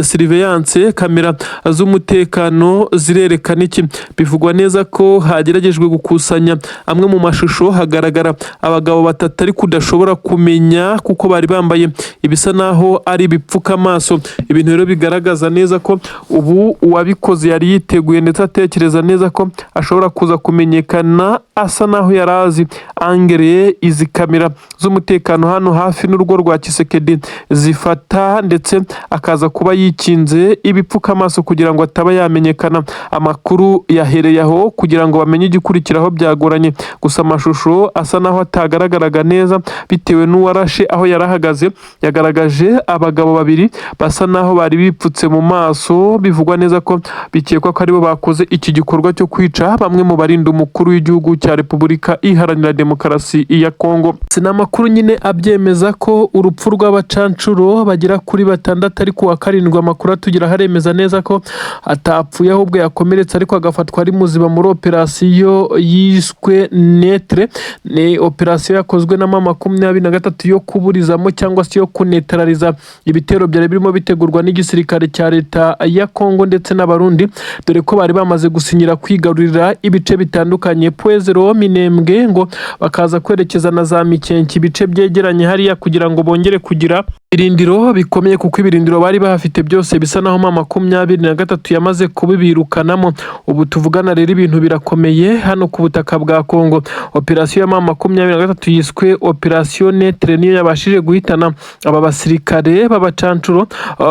surveillance, kamera z'umutekano zirerekana iki? Bivugwa neza ko hageragejwe gukusanya amwe mu mashusho, hagaragara abagabo batatu ariko udashobora kumenya kuko bari bambaye ibisa naho ari ibipfuka amaso. Ibintu rero bigaragaza neza ko ubu uwabikoze yari yiteguye ndetse atekereza neza ko ashobora kuza kumenyekana, asa naho yarazi angereye izi kamera z'umutekano hano hafi n'urugo rwa Tshisekedi zifata ndetse akaza kuba yikinze ibipfuka amaso kugira ngo ataba yamenyekana. Amakuru yahereye aho kugira ngo bamenye igikurikiraho byagoranye, gusa amashusho asa naho atagaragaraga neza bitewe n'uwarashe aho yarahagaze. Yagaragaje abagabo babiri basa naho bari bipfutse mu maso. Bivugwa neza ko bikekwa ko aribo bakoze iki gikorwa cyo kwica bamwe mu barinda umukuru w'igihugu cya Repubulika Iharanira Demokarasi ya Kongo. Sinamakuru nyine abyemeza ko urupfu rw'abacancuro bagera kuri 6 ariko wa karindwi amakuru atugira haremeza neza ko atapfuye ahubwo yakomeretse ariko agafatwa ari muzima muri operasiyo yiswe Netre. Ni operasiyo yakozwe na mama 23 yo kuburizamo cyangwa se yo kunetraliza ibitero byari birimo bitegurwa n'igisirikare cya leta ya Kongo ndetse n'abarundi, dore ko bari bamaze gusinyira kwigarurira ibice bitandukanye Pwezero, Minembwe ngo bakaza kwerekeza na za Mikenke, ibice byegeranye hariya kugira ngo bongere kugira ibirindiro bikomeye kuko ibirindiro bari bahafite byose bisa naho mama 23 yamaze kubibirukanamo. Ubu tuvugana rero ibintu birakomeye hano ku butaka bwa Kongo. Operasiyo ya mama 23 yiswe Operasiyo Netre niyo yabashije guhitana aba basirikare b'abacancuro,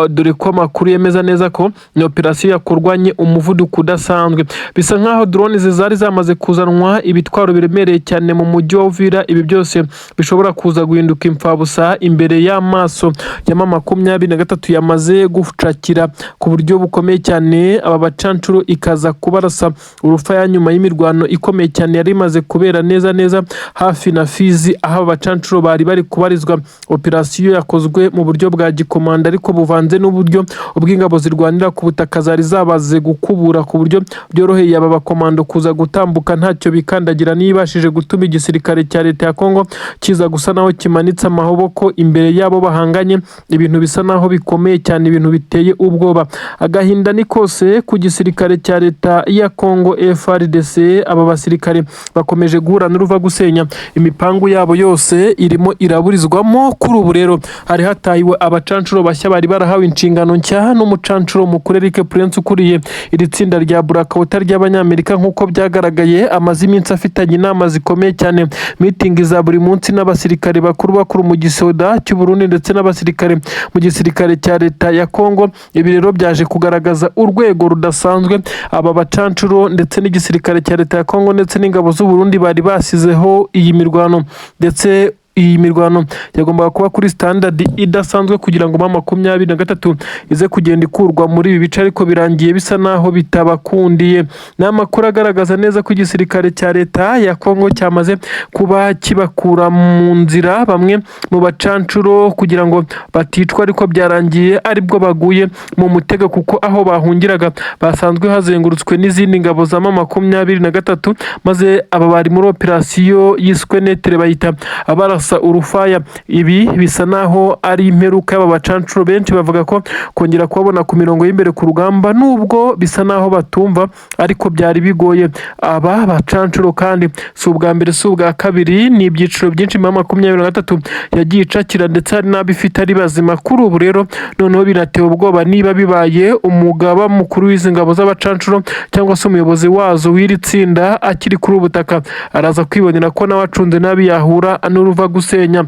dore ko amakuru yemeza neza ko ni operasiyo yakorwanye umuvuduko udasanzwe. Bisa nkaho drone zari zamaze kuzanwa ibitwaro biremereye cyane mu mujyi wa Uvira. Ibi byose bishobora kuza guhinduka imfabusa imbere y'amaso ya mama 23 yamaze gucakira ku buryo bukomeye cyane aba bacancuro, ikaza kubarasa urufa ya nyuma y'imirwano ikomeye cyane yari imaze kubera neza hafi na Fizi aho abacancuro bari kubarizwa. Operasiyo yakozwe mu buryo bwa gikomanda ariko buvanze n'uburyo ubw'ingabo zirwanira ku butaka zari zabaze gukubura ku buryo byoroheye aba bakomando kuza gutambuka ntacyo bikandagira, nibashije gutuma igisirikare cya leta ya Kongo kiza gusa naho kimanitse amaboko imbere yabo bahanganye. Ibintu bisa naho bikomeye cyane, ibintu biteye ubwoba. Agahinda ni kose ku gisirikare cya leta ya Kongo FARDC. Aba basirikare bakomeje guhura n'uruva gusenya, imipangu yabo yose irimo iraburizwamo. Kuri ubu rero hari hatahiwe abacancuro bashya bari barahawe inshingano nshya n'umucancuro mukuru Eric Prince ukuriye iri tsinda rya Burakawuta ry'Abanyamerika. Nk'uko byagaragaye amaze iminsi afitanye inama zikomeye cyane, meeting za buri munsi n'abasirikare bakuru mu gisoda cy'u Burundi ndetse n'abasirikare mu gisirikare cya leta ya Kongo. Ibi rero byaje kugaragaza urwego rudasanzwe aba bacancuro ndetse n'igisirikare cya leta ya Kongo ndetse n'ingabo z'u Burundi bari basizeho iyi mirwano ndetse iyi mirwano yagombaga kuba kuri standard idasanzwe kugira ngo M23 ize kugenda ikurwa muri ibi bice, ariko birangiye bisa naho bitabakundiye. N'amakuru agaragaza neza ko igisirikare cya leta ya Kongo cyamaze kuba kibakura mu nzira bamwe mu bacancuro kugira ngo baticwa, ariko byarangiye aribwo baguye mu mutego, kuko aho bahungiraga basanzwe hazengurutswe n'izindi ngabo za M23, maze aba bari muri operasiyo yiswe netere bayita abarasa urufaya. Ibi bisa naho ari imperuka y'aba bacancuro. Benshi bavuga ko kongera kubabona ku mirongo y'imbere ku rugamba nubwo bisa naho batumva, ariko byari bigoye. Aba bacancuro kandi si ubwa mbere si ubwa kabiri, ni ibyiciro byinshi M23 yagiye icakira, ndetse hari n'abifite ari bazima. Kuri ubu rero noneho binatewe ubwoba niba bibaye umugaba mukuru w'izi ngabo z'abacancuro cyangwa se umuyobozi wazo w'iri tsinda akiri kuri ubutaka, araza kwibonera ko nawe acunze nabi yahura n'uruva gusenya.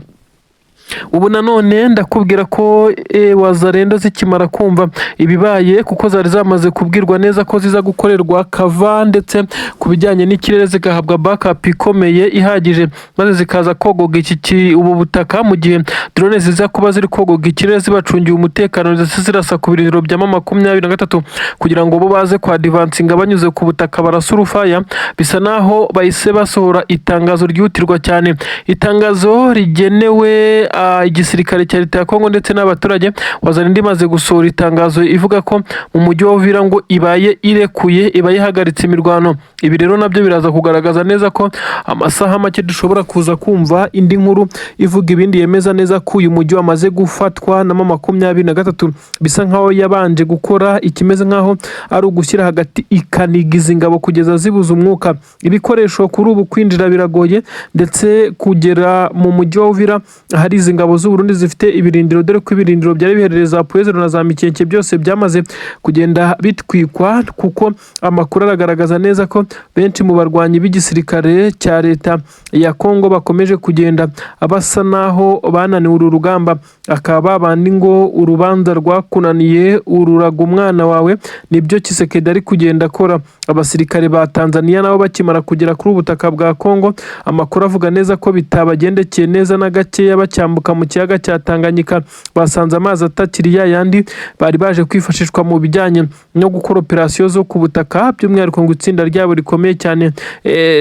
Ubu nanone ndakubwira ko wazarenda zikimara kumva ibibaye, kuko zari zamaze kubwirwa neza ko ziza gukorerwa kava, ndetse ku bijyanye n'ikirere zigahabwa backup ikomeye ihagije, maze zikaza kogoga ubu butaka mu gihe drone ziza kuba ziri kogoga ikirere zibacungiye umutekano, ndetse zirasa ku birindiro bya M23 kugira ngo bo baze kwa advancinga banyuze ku butaka barasa urufaya. Bisa naho bahise basohora itangazo ryihutirwa cyane, itangazo rigenewe igisirikare cya leta ya Kongo ndetse n'abaturage. Wazarenda imaze gusohora itangazo ivuga ko mu mujyi wa Uvira ngo ibaye irekuye, ibaye ihagaritse imirwano. Ibi rero nabyo biraza kugaragaza neza ko amasaha make dushobora kuza kumva indi nkuru ivuga ibindi, yemeza neza ko uyu mujyi wamaze gufatwa na M23. Bisa nkaho yabanje gukora ikimeze nkaho ari ugushyira hagati ikanigiza ingabo kugeza zibuza umwuka. Ibikoresho kuri ubu kwinjira biragoye, ndetse kugera mu mujyi wa Uvira hari izi ngabo z'u Burundi zifite ibirindiro, dore ko ibirindiro byari biherereza Puezero na za Mikenke byose byamaze kugenda bitwikwa, kuko amakuru aragaragaza neza ko benshi mu barwanyi b'igisirikare cya leta ya Kongo bakomeje kugenda basa naho bananiwe uru rugamba. Akaba bandi ngo urubanza rwakunaniye ururaga umwana wawe, nibyo Tshisekedi ari kugenda akora. Abasirikare ba Tanzania nabo bakimara kugera kuri ubutaka bwa Kongo, amakuru avuga neza ko bitabagendekeye neza na gakeya. Bacyambuka mu kiyaga cya Tanganyika basanze amazi atakiri ya yandi bari baje kwifashishwa mu bijyanye no gukora operasiyo zo ku butaka, by'umwihariko ngo itsinda ryabo rikomeye cyane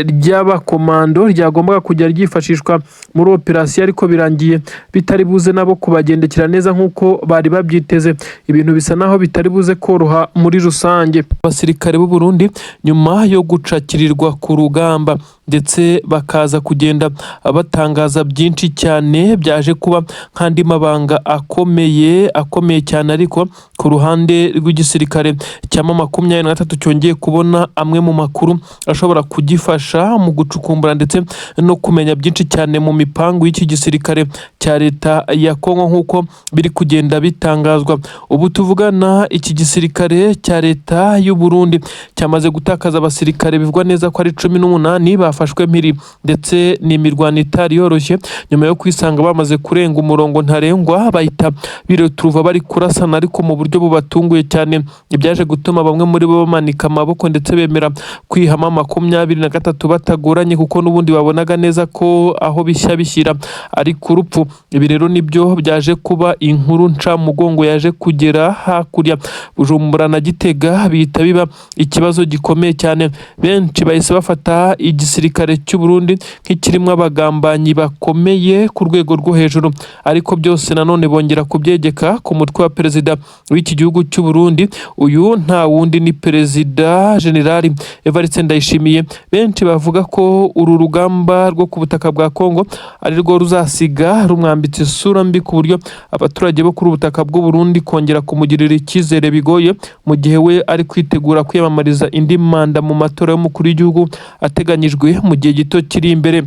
ry'abakomando ryagombaga kujya ryifashishwa muri operasiyo, ariko birangiye bitari buze nabo kubagendekera neza nk'uko bari babyiteze. Ibintu bisa naho bitari buze koroha muri rusange. Abasirikare b'u Burundi nyuma yo gucakirirwa ku rugamba ndetse bakaza kugenda batangaza byinshi cyane, byaje kuba nk'andi mabanga akomeye cyane, ariko ku ruhande rw'igisirikare cya M23 cyongeye kubona amwe mu makuru ashobora kugifasha mu gucukumbura ndetse no kumenya byinshi cyane mu mipangu y'iki gisirikare cya leta ya Kongo nk'uko biri kugenda bitangazwa. Ubu tuvugana iki gisirikare cya leta y'u Burundi cyamaze gutakaza abasirikare bivugwa neza ko ari 18 bafashwe mpiri, ndetse ni imirwano itari yoroshye nyuma yo kwisanga bamaze kurenga umurongo ntarengwa, bahita bireturuva bari kurasana ariko mu buryo bubatunguye cyane. Ibyaje gutuma bamwe muri bo bamanika amaboko ndetse bemera kwihama M23 batagoranye, kuko n'ubundi babonaga neza ko aho bishya bishyira ari ku rupfu. Ibi rero nibyo byaje kuba inkuru nca mugongo yaje kugera hakurya Bujumbura na Gitega, bihita biba ikibazo gikomeye cyane. Benshi bahise bafata igisirikare cy'u Burundi nk'ikirimo abagambanyi bakomeye ku rwego rwo hejuru, ariko byose nanone bongera kubyegeka ku mutwe wa perezida w'iki gihugu cy'u Burundi. Uyu nta wundi ni Perezida General Evariste Ndayishimiye. Benshi bavuga ko uru rugamba rwo ku butaka bwa Kongo ari rwo ruzasiga rumwambitse isura mbi, ku buryo abaturage bo kuri ubutaka bw'u Burundi kongera kumugirira icyizere bigoye, mu gihe we ari kwitegura kwiyamamariza indi manda mu matora y'umukuru w'igihugu ateganyijwe mu gihe gito kiri imbere.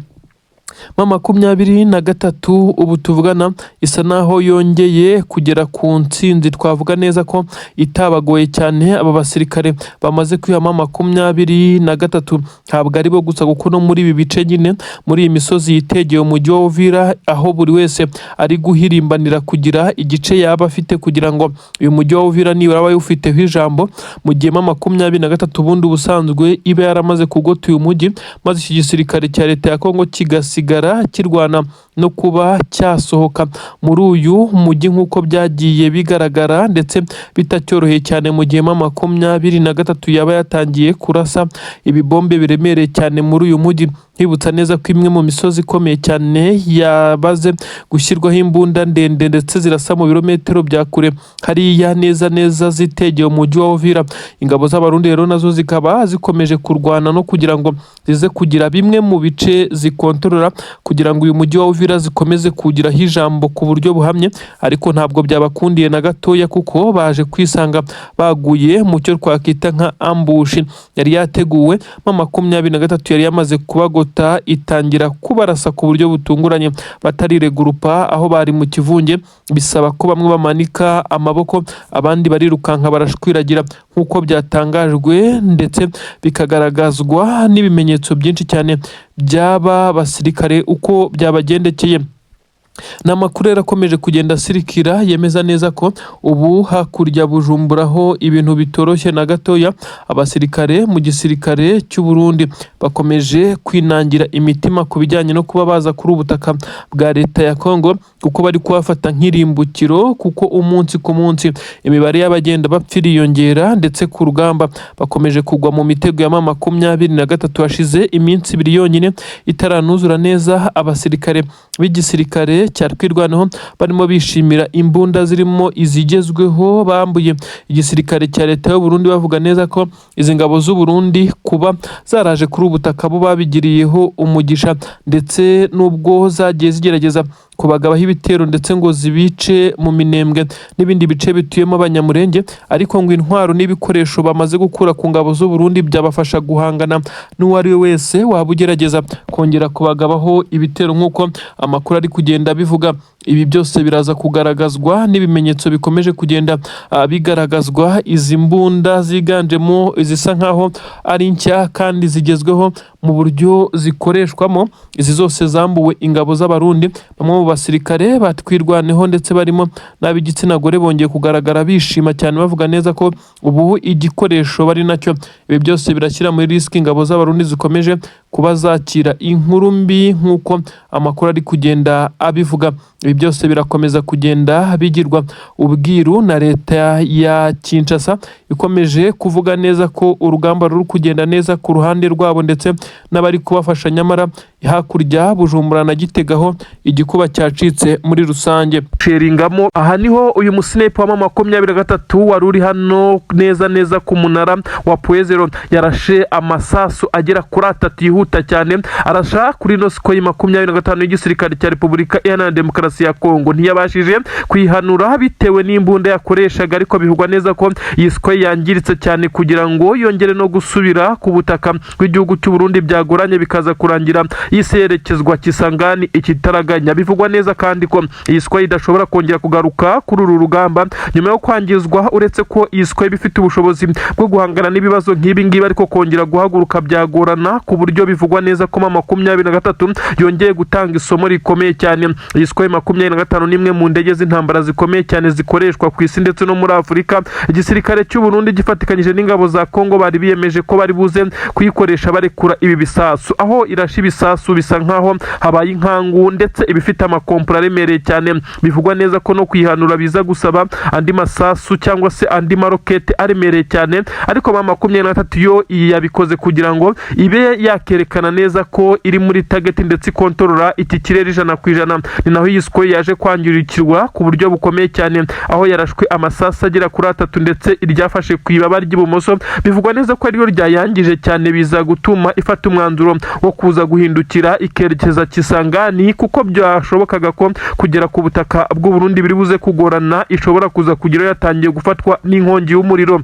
M23 ubu tuvugana isa naho yongeye kugera ku ntsinzi. Twavuga neza ko itabagoye cyane. Aba basirikare bamaze kwihama M23 ntabwo ari bo gusa, kuko no muri ibi bice nyine muri iyi misozi yitegeye umujyi wa Uvira, aho buri wese ari guhirimbanira kugira igice yaba afite kugira ngo uyu mujyi wa Uvira nibura abaye ufiteho ijambo, mu gihe M23 ubundi ubusanzwe iba yaramaze kugota uyu mujyi, maze iki gisirikare cya leta ya Kongo kigasigara kirwana no kuba cyasohoka muri uyu mujyi nk'uko byagiye bigaragara, ndetse bitacyoroheye cyane mu gihe M23 yaba yatangiye kurasa ibibombe biremereye cyane muri uyu mujyi. Hibutsa neza ko imwe mu misozi ikomeye cyane yabaze gushyirwaho imbunda ndende ndetse zirasa mu birometero bya kure hariya neza zitegeye umujyi wa Uvira. Ingabo z'abarundi rero nazo zikaba zikomeje kurwana no kugira ngo zize kugira bimwe mu bice zikontorora kugira ngo uyu mujyi wa Uvira zikomeze kugiraho ijambo ku buryo buhamye, ariko ntabwo byabakundiye na gatoya kuko baje kwisanga baguye mu cyo twakita nka ambush yari yateguwe. M23 yari yamaze kubagota itangira kubarasa ku buryo butunguranye batariregurupa, aho bari mu kivunge bisaba ko bamwe bamanika amaboko abandi barirukanka barashwiragira nk'uko byatangajwe ndetse bikagaragazwa n'ibimenyetso byinshi cyane by'aba basirikare uko byabagendekeye. N'amakuru yarakomeje kugenda asirikira yemeza neza ko ubu hakurya Bujumbura ho ibintu bitoroshye na gatoya. Abasirikare mu gisirikare cy'u Burundi bakomeje kwinangira imitima ku bijyanye no kuba baza kuri ubutaka bwa leta ya Kongo, kuko bari kubafata nk'irimbukiro, kuko umunsi ku munsi imibare y'abagenda bapfira yiyongera, ndetse ku rugamba bakomeje kugwa mu mitego ya M23 hashize iminsi 2 yonyine itaranuzura neza. Abasirikare b'igisirikare cya twirwanaho barimo bishimira imbunda zirimo izigezweho bambuye igisirikare cya leta y'u Burundi, bavuga neza ko izi ngabo z'u Burundi kuba zaraje kuri ubutaka bo babigiriyeho umugisha, ndetse nubwo zagiye zigerageza kubagabaho ibitero ndetse ngo zibice mu Minembwe n'ibindi bice bituyemo abanyamurenge, ariko ngo intwaro n'ibikoresho bamaze gukura ku ngabo z'u Burundi byabafasha guhangana n'uwo ari we wese waba ugerageza kongera kubagabaho ibitero nk'uko amakuru ari kugenda bivuga. Ibi byose biraza kugaragazwa n'ibimenyetso bikomeje kugenda bigaragazwa. Izi mbunda ziganjemo izisa nkaho ari nshya kandi zigezweho mu buryo zikoreshwamo, izi zose zambuwe ingabo z'abarundi. Bamwe mu basirikare batwirwaneho ndetse barimo n'ab'igitsina gore bongeye kugaragara bishima cyane, bavuga neza ko ubu igikoresho bari nacyo. Ibi byose birashyira muri risk ingabo z'abarundi zikomeje kuba zakira inkuru mbi nk'uko amakuru ari kugenda abivuga. Ibi byose birakomeza kugenda bigirwa ubwiru na leta ya Kinshasa, ikomeje kuvuga neza ko urugamba ruri kugenda neza ku ruhande rwabo ndetse n'abari kubafasha, nyamara hakurya Bujumbura na Gitegaho igikuba cyacitse muri rusange. Sheringamo aha niho uyu musinepo wa M23 wari uri hano neza ku munara wa Puezero yarashe amasasu agera kuri 3 yihuta cyane, arasha kuri no siko y'25 y'igisirikare cya Repubulika Iharanira Demokarasi ya Kongo. Ntiyabashije kwihanura bitewe n'imbunda yakoreshaga, ariko bivugwa neza ko iyi siko yangiritse cyane kugira ngo yongere no gusubira ku butaka bw'igihugu cy'u Burundi byagoranye, bikaza kurangira yiserekezwa Kisangani ikitaraganya. Bivugwa neza kandi ko iyi siko idashobora kongera kugaruka kuri uru rugamba nyuma yo kwangizwa, uretse ko iyi siko bifite ubushobozi bwo guhangana n'ibibazo nk'ibi ngibi, ariko kongera guhaguruka byagorana ku buryo bivugwa neza ko M23 yongeye gutanga isomo rikomeye cyane. Iyi siko 25 nimwe mu ndege z'intambara zikomeye cyane zikoreshwa ku isi ndetse no muri Afurika. Igisirikare cy'u Burundi gifatikanyije n'ingabo za Kongo bari biyemeje ko bari buze kuyikoresha barekura ibi bisasu, aho irasha ibisasu bisa nkaho habaye inkangu ndetse ibifite amakompora aremereye cyane. Bivugwa neza ko no kwihanura biza gusaba andi masasu cyangwa se andi marokete aremereye cyane, ariko M23 yo yabikoze kugira ngo ibe yakerekana neza ko iri muri target ndetse ikontorora iki kirere 100%. Ni naho iyi siko yaje kwangirikirwa ku buryo bukomeye cyane, aho yarashwe amasasu agera kuri 3 ndetse iryafashe ku ibaba ry'ibumoso. Bivugwa neza ko ariyo ryayangije cyane, biza gutuma ifata umwanzuro wo kuza guhindukira ikerekeza Kisangani, kuko byashobokaga ko kugera ku butaka bw'u Burundi biri buze kugorana, ishobora kuza kugira yatangiye gufatwa n'inkongi y'umuriro.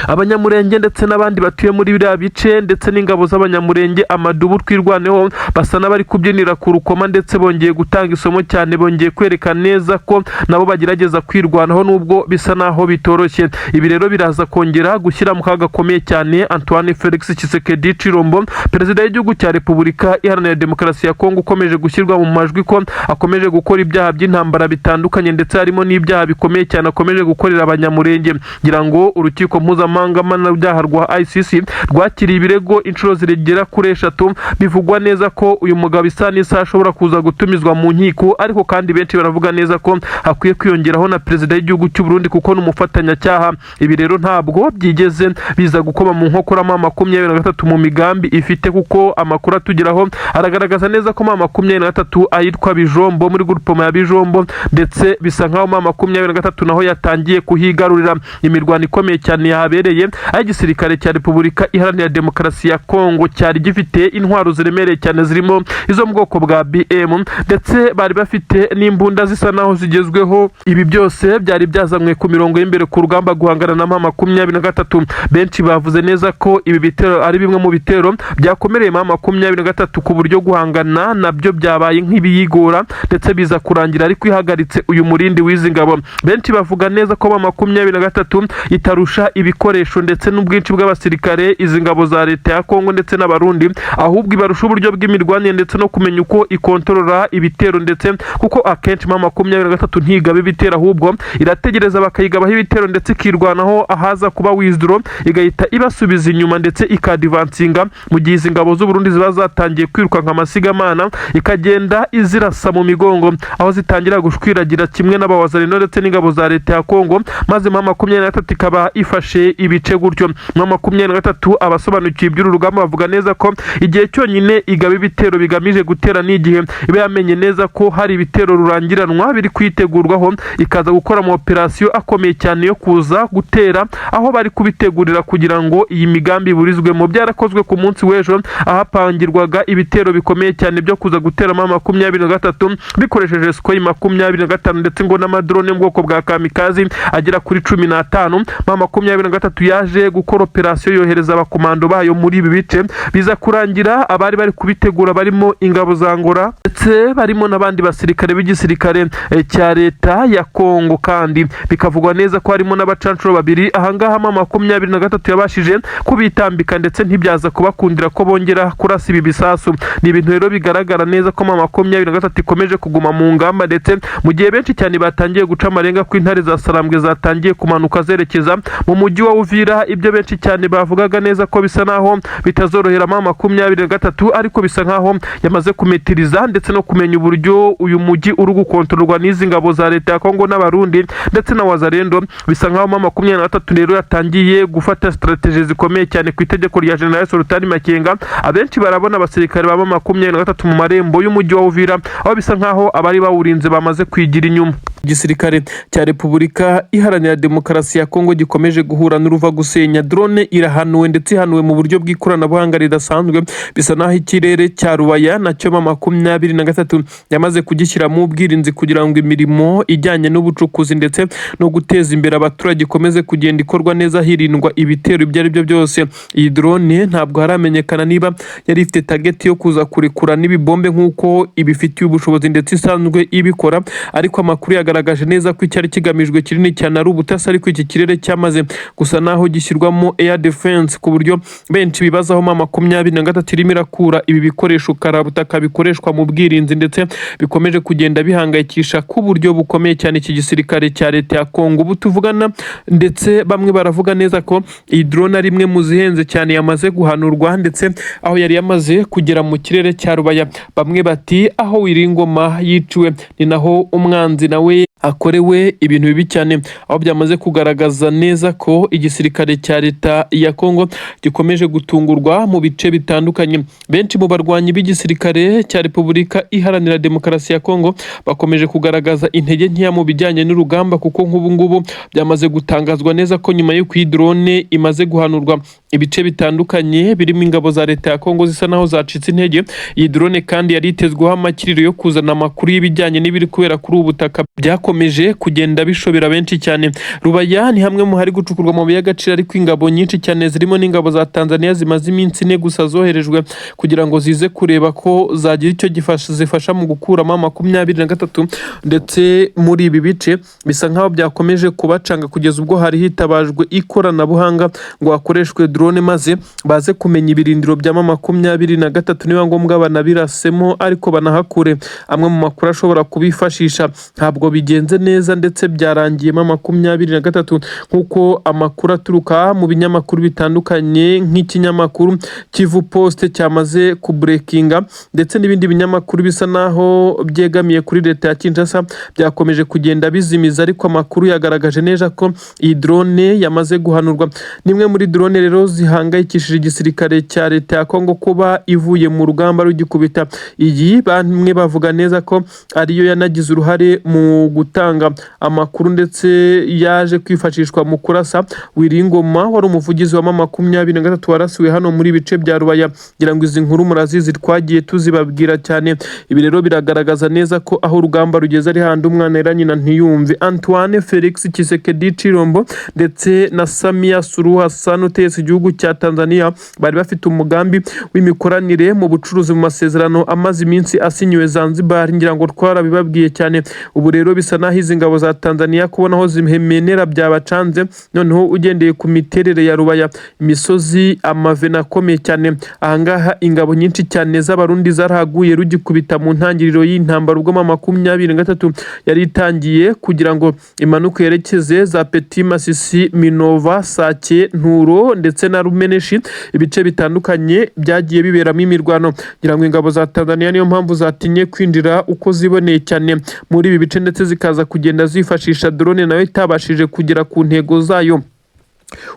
Abanyamurenge ndetse n'abandi batuye muri biriya bice ndetse n'ingabo z'abanyamurenge amadubu twirwaneho basa n'abari kubyinira ku rukoma, ndetse bongeye gutanga isomo cyane, bongeye kwerekana neza ko nabo bagerageza kwirwanaho nubwo bisa naho bitoroshye. Ibi rero biraza kongera gushyira mu kaga gakomeye cyane Antoine Felix Tshisekedi Chilombo, perezida w'igihugu cya Repubulika Iharanira Demokarasi ya Kongo, ukomeje gushyirwa mu majwi ko akomeje gukora ibyaha by'intambara bitandukanye, ndetse harimo n'ibyaha bikomeye cyane akomeje gukorera abanyamurenge. Ngira ngo urukiko mpuzamahanga mpanabyaha rwa ICC rwakiriye ibirego inshuro ziragera kuri 3. bivugwa neza ko uyu mugabo isa n'isa ashobora kuza gutumizwa mu nkiko, ariko kandi benshi baravuga neza ko hakwiye kwiyongeraho na perezida w'igihugu cy'u Burundi kuko n'umufatanyacyaha. Ibi rero ntabwo byigeze biza gukoma mu nkokora mama 23 mu migambi ifite, kuko amakuru atugeraho aragaragaza neza ko mama 23 ayitwa Bijombo muri groupement ya Bijombo, ndetse bisa nkaho mama 23 naho yatangiye kuhigarurira. Imirwano ikomeye cyane yahabereye aho igisirikare cya Repubulika Iharanira Demokarasi ya Kongo cyari gifite intwaro ziremereye cyane zirimo izo mu bwoko bwa BM, ndetse bari bafite n'imbunda zisa naho zigezweho. Ibi byose byari byazamwe ku mirongo y'imbere ku rugamba guhangana na mama 23. Benshi bavuze neza ko ibi bitero ari bimwe mu bitero byakomereye mama 23 ku buryo guhangana nabyo byabaye nk'ibiyigora, ndetse biza kurangira ari kwihagaritse uyu murindi w'izi ngabo. Benshi bavuga neza ko mama 23 itarusha ibikoresho ndetse n'ubwinshi bw'abasirikare izi ngabo za leta ya Kongo ndetse n'abarundi, ahubwo ibarusha uburyo bw'imirwanire ndetse no kumenya uko ikontorora ibitero, ndetse kuko akenshi mama 23 ntigaba ibitero, ahubwo irategereza bakayigabaho ibitero ndetse ikirwanaho ahaza kuba withdraw, igahita ibasubiza inyuma ndetse ikadivansinga. Mu gihe izi ngabo z'u Burundi ziba zatangiye kwiruka nk'amasigamana, ikagenda izirasa mu migongo aho zitangira gushwiragira kimwe n'abawazarino ndetse n'ingabo za leta ya Kongo, maze mama 23 ikaba ifashe ibice gutyo. Mama 23 abasobanukiye iby'uru rugamba bavuga neza ko igihe cyonyine igaba ibitero bigamije gutera n'igihe iba yamenye neza ko hari ibitero rurangiranwa biri kwitegurwaho, ikaza gukora mu operasiyo akomeye cyane yo kuza gutera aho bari kubitegurira kugira ngo iyi migambi iburizwemo. Byarakozwe ku munsi w'ejo ahapangirwaga ibitero bikomeye cyane byo kuza gutera mama 23 bikoresheje Sukhoi 25 ndetse ngo n'amadrone mu bwoko bwa kamikazi agera kuri 15. mama 23 yaje gukora operasiyo yohereza abakomando bayo muri ibi bice, biza kurangira abari bari kubitegura barimo ingabo za Angola ndetse barimo n'abandi basirikare b'igisirikare cya leta ya Kongo, kandi bikavugwa neza ko harimo n'abacancuro babiri. Ahangaha mama 23 yabashije kubitambika ndetse ntibyaza kubakundira ko bongera kurasa ibi bisasu. Ni ibintu rero bigaragara neza ko mama 23 ikomeje kuguma mu ngamba, ndetse mu gihe benshi cyane batangiye guca amarenga ko intare za Sarambwe zatangiye kumanuka zerekeza mu mujyi wa Uvira. Ibyo benshi cyane bavugaga neza ko bisa naho bitazorohera mama 23, ariko bisa nkaho yamaze kumetiriza ndetse no kumenya uburyo uyu mujyi uri gukontororwa n'izi ngabo za leta ya Kongo n'abarundi ndetse na wazarendo. Bisa nkaho mama 23 rero yatangiye gufata strategies zikomeye cyane ku itegeko rya General Sultan Makenga. Abenshi barabona abasirikare ba mama 23 mu marembo y'umujyi wa Uvira, aho bisa nkaho abari bawurinze bamaze kwigira inyuma. Igisirikare cya Repubulika Iharanira Demokarasi ya Kongo gikomeje guhura n'uruva gusenya. Drone irahanuwe ndetse ihanuwe mu buryo bw'ikoranabuhanga ridasanzwe. Bisa naho ikirere cya Rubaya nacyo mama 23 yamaze kugishyira mu bwirinzi kugira ngo imirimo ijyanye n'ubucukuzi ndetse no guteza imbere abaturage ikomeze kugenda ikorwa neza hirindwa ibitero ibyo ari byo byose. Iyi drone ntabwo haramenyekana niba yari ifite target yo kuza kurekura n'ibibombe nk'uko ibifitiye ubushobozi ndetse isanzwe ibikora, ariko amakuru yagaragaje neza ko icyari kigamijwe kinini cyane ari ubutasi, ariko iki kirere cyamaze gusa naho gishyirwamo air defense, ku buryo benshi bibazaho mama 23 irimo irakura ibi bikoresho karabutaka bikoreshwa mu bwirinzi ndetse bikomeje kugenda bihangayikisha ku buryo bukomeye cyane iki gisirikare cya leta ya Kongo. Ubu tuvugana ndetse bamwe baravuga neza ko iyi drone ari imwe mu zihenze cyane yamaze guhanurwa, ndetse aho yari yamaze kugera mu kirere cya Rubaya. Bamwe bati aho Wiringoma yiciwe ni naho umwanzi nawe akorewe ibintu bibi cyane, aho byamaze kugaragaza neza ko igisirikare cya leta ya Kongo gikomeje gutungurwa mu bice bitandukanye. Benshi mu barwanyi b'igisirikare cya Repubulika Iharanira Demokarasi ya Kongo bakomeje kugaragaza intege nkeya mu bijyanye n'urugamba, kuko nk'ubu ngubu byamaze gutangazwa neza ko nyuma y'uko iyi drone imaze guhanurwa ibice bitandukanye birimo ingabo za leta ya Kongo zisa naho zacitse intege. Iyi drone kandi yari itezweho amakiriro yo kuzana amakuru y'ibijyanye n'ibiri kubera kuri ubu butaka, byakomeje kugenda bishobera benshi cyane. Rubaya ni hamwe mu hari gucukurwa mu y'agaciro, ariko ingabo nyinshi cyane zirimo n'ingabo za Tanzania zimaze iminsi ine gusa zoherejwe kugira ngo zize kureba ko zagira icyo zifasha mu gukura mama 23, ndetse muri ibi bice bisa nkaho byakomeje kubacanga kugeza ubwo hari hitabajwe ikoranabuhanga ngo hakoreshwe drone maze baze kumenya ibirindiro bya mama 23 niba ngombwa banabirasemo ariko banahakure. Amwe mu makuru ashobora kubifashisha ntabwo bigenze bitagenze neza ndetse byarangiye 23 nk'uko amakuru aturuka mu binyamakuru bitandukanye nk'ikinyamakuru Kivu Post cyamaze kubreakinga ndetse n'ibindi binyamakuru bisa naho byegamiye kuri leta ya Kinshasa byakomeje kugenda bizimiza, ariko amakuru yagaragaje neza ko iyi drone yamaze guhanurwa. Nimwe muri drone rero zihangayikishije igisirikare cya leta ya Kongo kuba ivuye mu rugamba rugikubita. Iyi bamwe bavuga neza ko ariyo yanagize uruhare mu gutanga amakuru ndetse yaje kwifashishwa mu kurasa Wiringoma wari umuvugizi wa 23 warasiwe hano muri bice bya Rubaya. Ngira ngo izi nkuru murazizi twagiye tuzibabwira cyane. Ibi rero biragaragaza neza ko aho urugamba rugeze ari handi umwana era nyina ntiyumve. Antoine Felix Tshisekedi Chilombo ndetse na Samia Suluhu Hassan utetse igihugu cya Tanzania bari bafite umugambi w'imikoranire mu bucuruzi mu masezerano amaze iminsi asinywe Zanzibar. Ngira ngo twarabibabwiye cyane. Ubu rero bisa naho izi ngabo za Tanzania kubona aho zihemenera byabacanze, noneho ugendeye ku miterere ya Rubaya, imisozi, amavena akomeye cyane. Ahangaha ingabo nyinshi cyane z'abarundi zarahaguye rugikubita mu ntangiriro y'intambara ubwo 23 yari itangiye kugira ngo imanuka yerekeze za Petit Masisi, Minova, Sake, Nturo ndetse na Rumeneshi. Ibice bitandukanye byagiye biberamo imirwano. Ngira ngo ingabo za Tanzania niyo mpamvu zatinye kwinjira uko ziboneye cyane muri ibi bice ndetse zikaza kugenda zifashisha drone nayo itabashije kugera ku ntego zayo.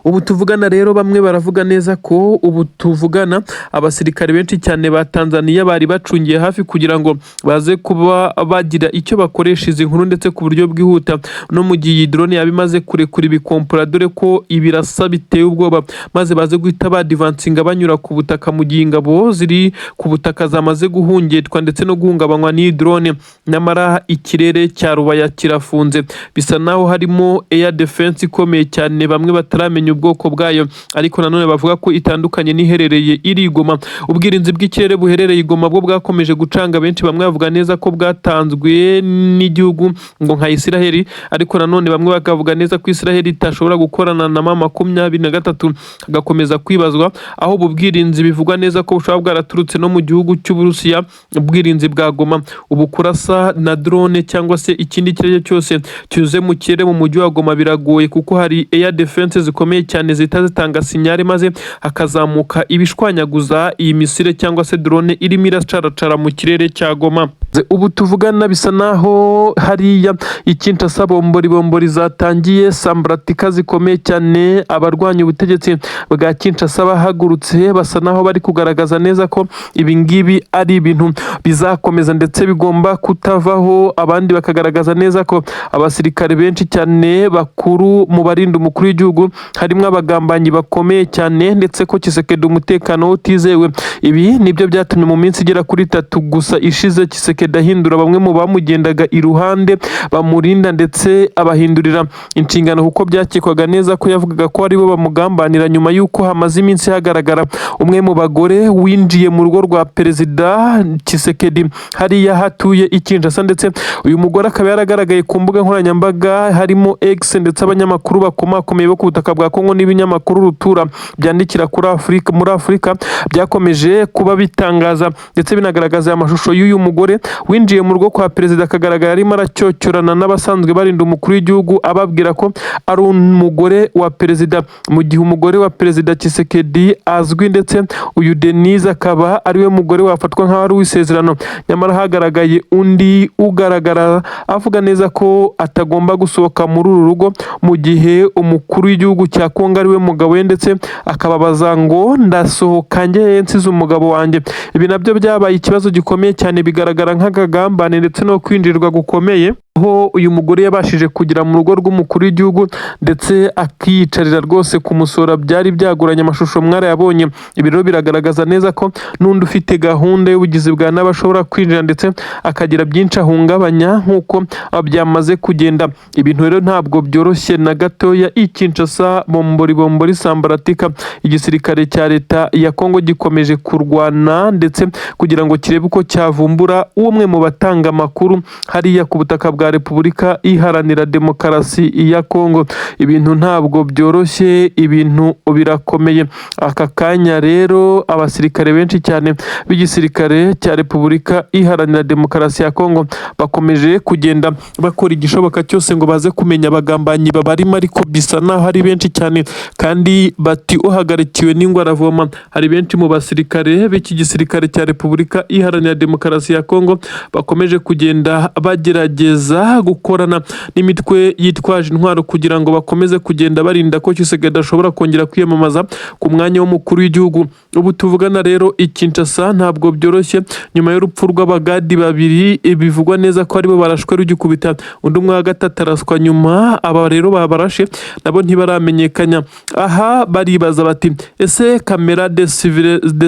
Ubu tuvugana rero bamwe baravuga neza ko ubu tuvugana abasirikare benshi cyane ba Tanzania bari bacungiye hafi kugira ngo baze kuba bagira icyo bakoresha izi nkuru ndetse ku buryo bwihuta no mu gihe iyi drone yabimaze kurekura ibikompora, dore ko ibirasa biteye ubwoba, maze baze guhita badivansinga banyura ku butaka mu gihe ingabo ziri ku butaka zamaze guhungetwa ndetse no guhungabanywa n'iyi drone. Nyamara ikirere cya Rubaya kirafunze, bisa naho harimo air defense ikomeye cyane, bamwe bataramenya ubwoko bwayo, ariko nanone bavuga ko itandukanye n'iherereye iri Goma. Ubwirinzi bw'ikirere buherereye Goma bwo bwakomeje gucanga benshi, bamwe bavuga neza ko bwatanzwe n'igihugu ngo nka Isiraheli, ariko nanone bamwe bakavuga neza ko Isiraheli itashobora gukorana na 23, agakomeza kwibazwa aho ubu bwirinzi bivugwa neza ko bushobora bwaraturutse no mu gihugu cy'Uburusiya. Ubwirinzi bwa Goma ubu kurasa na drone cyangwa se ikindi kirere cyose cyuze mu kirere mu mujyi wa Goma biragoye, kuko hari air defense zikomeye cyane zita zitanga sinyare maze hakazamuka ibishwanyaguza iyi misile cyangwa se drone irimo iracaracara mu kirere cya Goma. Ubu tuvugana bisa naho hariya Kinshasa bombori zatangiye sambratika zikomeye cyane. Abarwanya ubutegetsi bwa Kinshasa bahagurutse basa naho bari kugaragaza neza ko ibi ngibi ari ibintu bizakomeza ndetse bigomba kutavaho. Abandi bakagaragaza neza ko abasirikare benshi cyane bakuru mu barinda umukuru w'igihugu harimo abagambanyi bakomeye cyane, ndetse ko Tshisekedi umutekano utizewe. Ibi nibyo byatumye mu minsi igera kuri 3 gusa ishize Tshisekedi ahindura bamwe mu bamugendaga iruhande bamurinda ndetse abahindurira inshingano, kuko byakekwaga neza ko yavugaga ko aribo bamugambanira, nyuma y'uko hamaze iminsi hagaragara umwe mu bagore winjiye mu rugo rwa perezida Tshisekedi hariya hatuye i Kinshasa. Ndetse uyu mugore akaba yaragaragaye ku mbuga nkoranyambaga harimo X ndetse abanyamakuru bakomakomeye bo ku butaka bwa Kongo n'ibinyamakuru rutura byandikira kuri Afurika muri Afurika byakomeje kuba bitangaza ndetse binagaragaza amashusho y'uyu mugore winjiye mu rugo kwa perezida, akagaragara arimo aracyocyorana n'abasanzwe barinda umukuru w'igihugu ababwira ko ari umugore wa perezida, mu gihe umugore wa perezida Tshisekedi azwi ndetse uyu Denise akaba ariwe mugore wafatwa nk'aho ari uw'isezerano. Nyamara hagaragaye undi ugaragara avuga neza ko atagomba gusohoka muri uru rugo, mu gihe umukuru w'igihugu cya Kongo ariwe mugabo we, ndetse akababaza ngo ndasohoka njye nsize umugabo wanjye. Ibi nabyo byabaye ikibazo gikomeye cyane, bigaragara nk'akagambane ndetse no kwinjirirwa gukomeye, aho uyu mugore yabashije kugera mu rugo rw'umukuru w'igihugu ndetse akiyicarira rwose kumusora. Byari byaguranye, amashusho mwarayabonye. Ibi rero biragaragaza neza ko n'undi ufite gahunda y'ubugizi bwa nabi ashobora kwinjira ndetse akagira byinshi ahungabanya nk'uko byamaze kugenda. Ibintu rero ntabwo byoroshye na gatoya. i Kinshasa bombori sambaratika, igisirikare cya leta ya Kongo gikomeje kurwana ndetse kugira ngo kirebe uko cyavumbura umwe mu batanga amakuru hariya ku butaka bwa bwa Repubulika Iharanira Demokarasi ya Kongo. Ibintu ntabwo byoroshye, ibintu birakomeye. Aka kanya rero abasirikare benshi cyane b'igisirikare cya Repubulika Iharanira Demokarasi ya Kongo bakomeje kugenda bakora igishoboka cyose ngo baze kumenya abagambanyi babarimo, ariko bisa naho ari benshi cyane kandi bati uhagarikiwe n'ingwa aravoma. Hari benshi mu basirikare b'iki gisirikare cya Repubulika Iharanira Demokarasi ya Kongo bakomeje kugenda bagerageza gukorana n'imitwe yitwaje intwaro kugira ngo bakomeze kugenda barinda ko Tshisekedi ashobora kongera kwiyamamaza ku mwanya w'umukuru w'igihugu. Ubu tuvugana rero i Kinshasa ntabwo byoroshye nyuma y'urupfu rw'abagadi babiri, bivugwa neza ko aribo barashwe rugikubita, undi umwe wa gatatu araswa nyuma. Aba rero babarashe nabo ntibaramenyekanya. Aha baribaza bati ese kamera de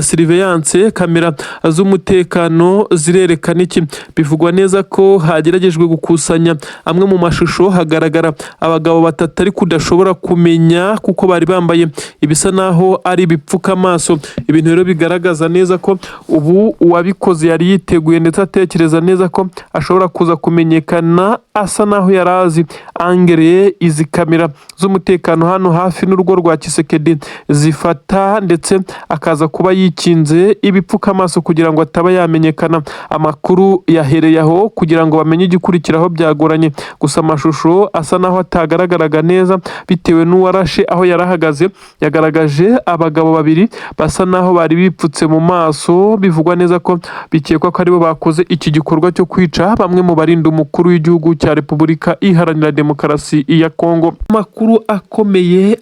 surveillance, kamera z'umutekano zirerekana iki? Bivugwa neza ko hageragejwe gukusanya amwe mu mashusho, hagaragara abagabo batatu ariko udashobora kumenya kuko bari bambaye ibisa naho ari ibipfuka amaso. Ibintu rero bigaragaza neza ko ubu uwabikoze yari yiteguye ndetse atekereza neza ko ashobora kuza kumenyekana, asa naho yarazi angere izi kamera z'umutekano hano hafi n'urugo rwa Tshisekedi zifata, ndetse akaza kuba yikinze ibipfuka amaso kugira ngo ataba yamenyekana. Amakuru yahereye aho kugira ngo bamenye igikurikiraho byagoranye, gusa amashusho asa naho atagaragaraga neza bitewe n'uwarashe aho yarahagaze. Yagaragaje abagabo babiri basa naho bari bipfutse mu maso, bivugwa neza ko bikekwa ko aribo bakoze iki gikorwa cyo kwica bamwe mu barinda umukuru w'igihugu cya Repubulika Iharanira Demokarasi ya Kongo. Amakuru akomeye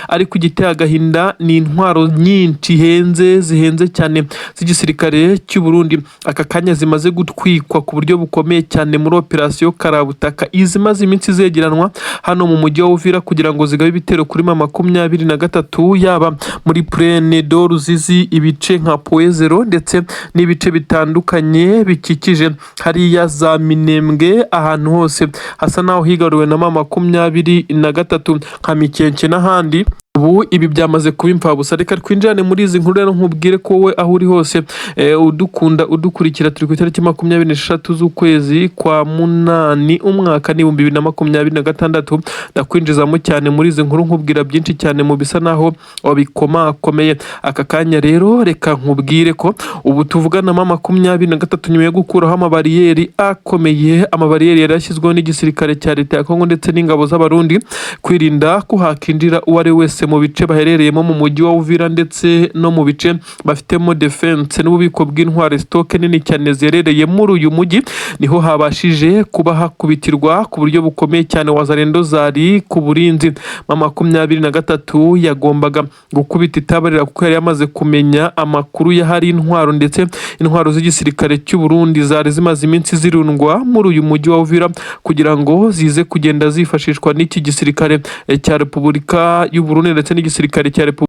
ariko igiteye agahinda ni intwaro nyinshi zihenze cyane z'igisirikare cy'u Burundi aka kanya zimaze gutwikwa ku buryo bukomeye cyane muri operasiyo Karabutaka, izimaze iminsi zegeranwa hano mu mujyi wa Uvira kugira ngo zigabe ibitero kuri M23, yaba muri Plaine de Ruzizi, ibice nka Poezero ndetse n'ibice bitandukanye bikikije hariya za Minembwe. Ahantu hose hasa naho higaruwe na M23 nka Mikenke n'ahandi. Ubu ibi byamaze kuba impfabusa. Reka twinjirane muri izi nkuru rero nkubwire ko wowe aho uri hose udukurikira, turi ku itariki 26 z'ukwezi kwa munani umwaka ni 2026. Ndakwinjizamo cyane muri izi nkuru nkubwira byinshi cyane mu bisa naho wabikomakomeye. Aka kanya rero reka nkubwire ko ubu tuvugana M23 nyuma yo gukuraho amabariyeri akomeye, amabariyeri yarashyizweho n'igisirikare cya leta ya Kongo ndetse n'ingabo z'abarundi kwirinda ko hakinjira uwari wese mu bice baherereyemo mu mujyi wa Uvira ndetse no mu bice bafitemo defense n'ububiko bw'intwari, stoke nini cyane zerereye muri uyu mujyi. Niho habashije kuba hakubitirwa ku buryo bukomeye cyane wazarendo zari ku burinzi. M23 yagombaga gukubita itabarira kuko yari yamaze kumenya amakuru y'ahari intwaro, ndetse intwaro z'igisirikare cy'u Burundi zari zimaze iminsi zirundwa muri uyu mujyi wa Uvira kugira ngo zize kugenda zifashishwa n'iki gisirikare cya Repubulika y'u Burundi ndetse n'igisirikare cya Repubulika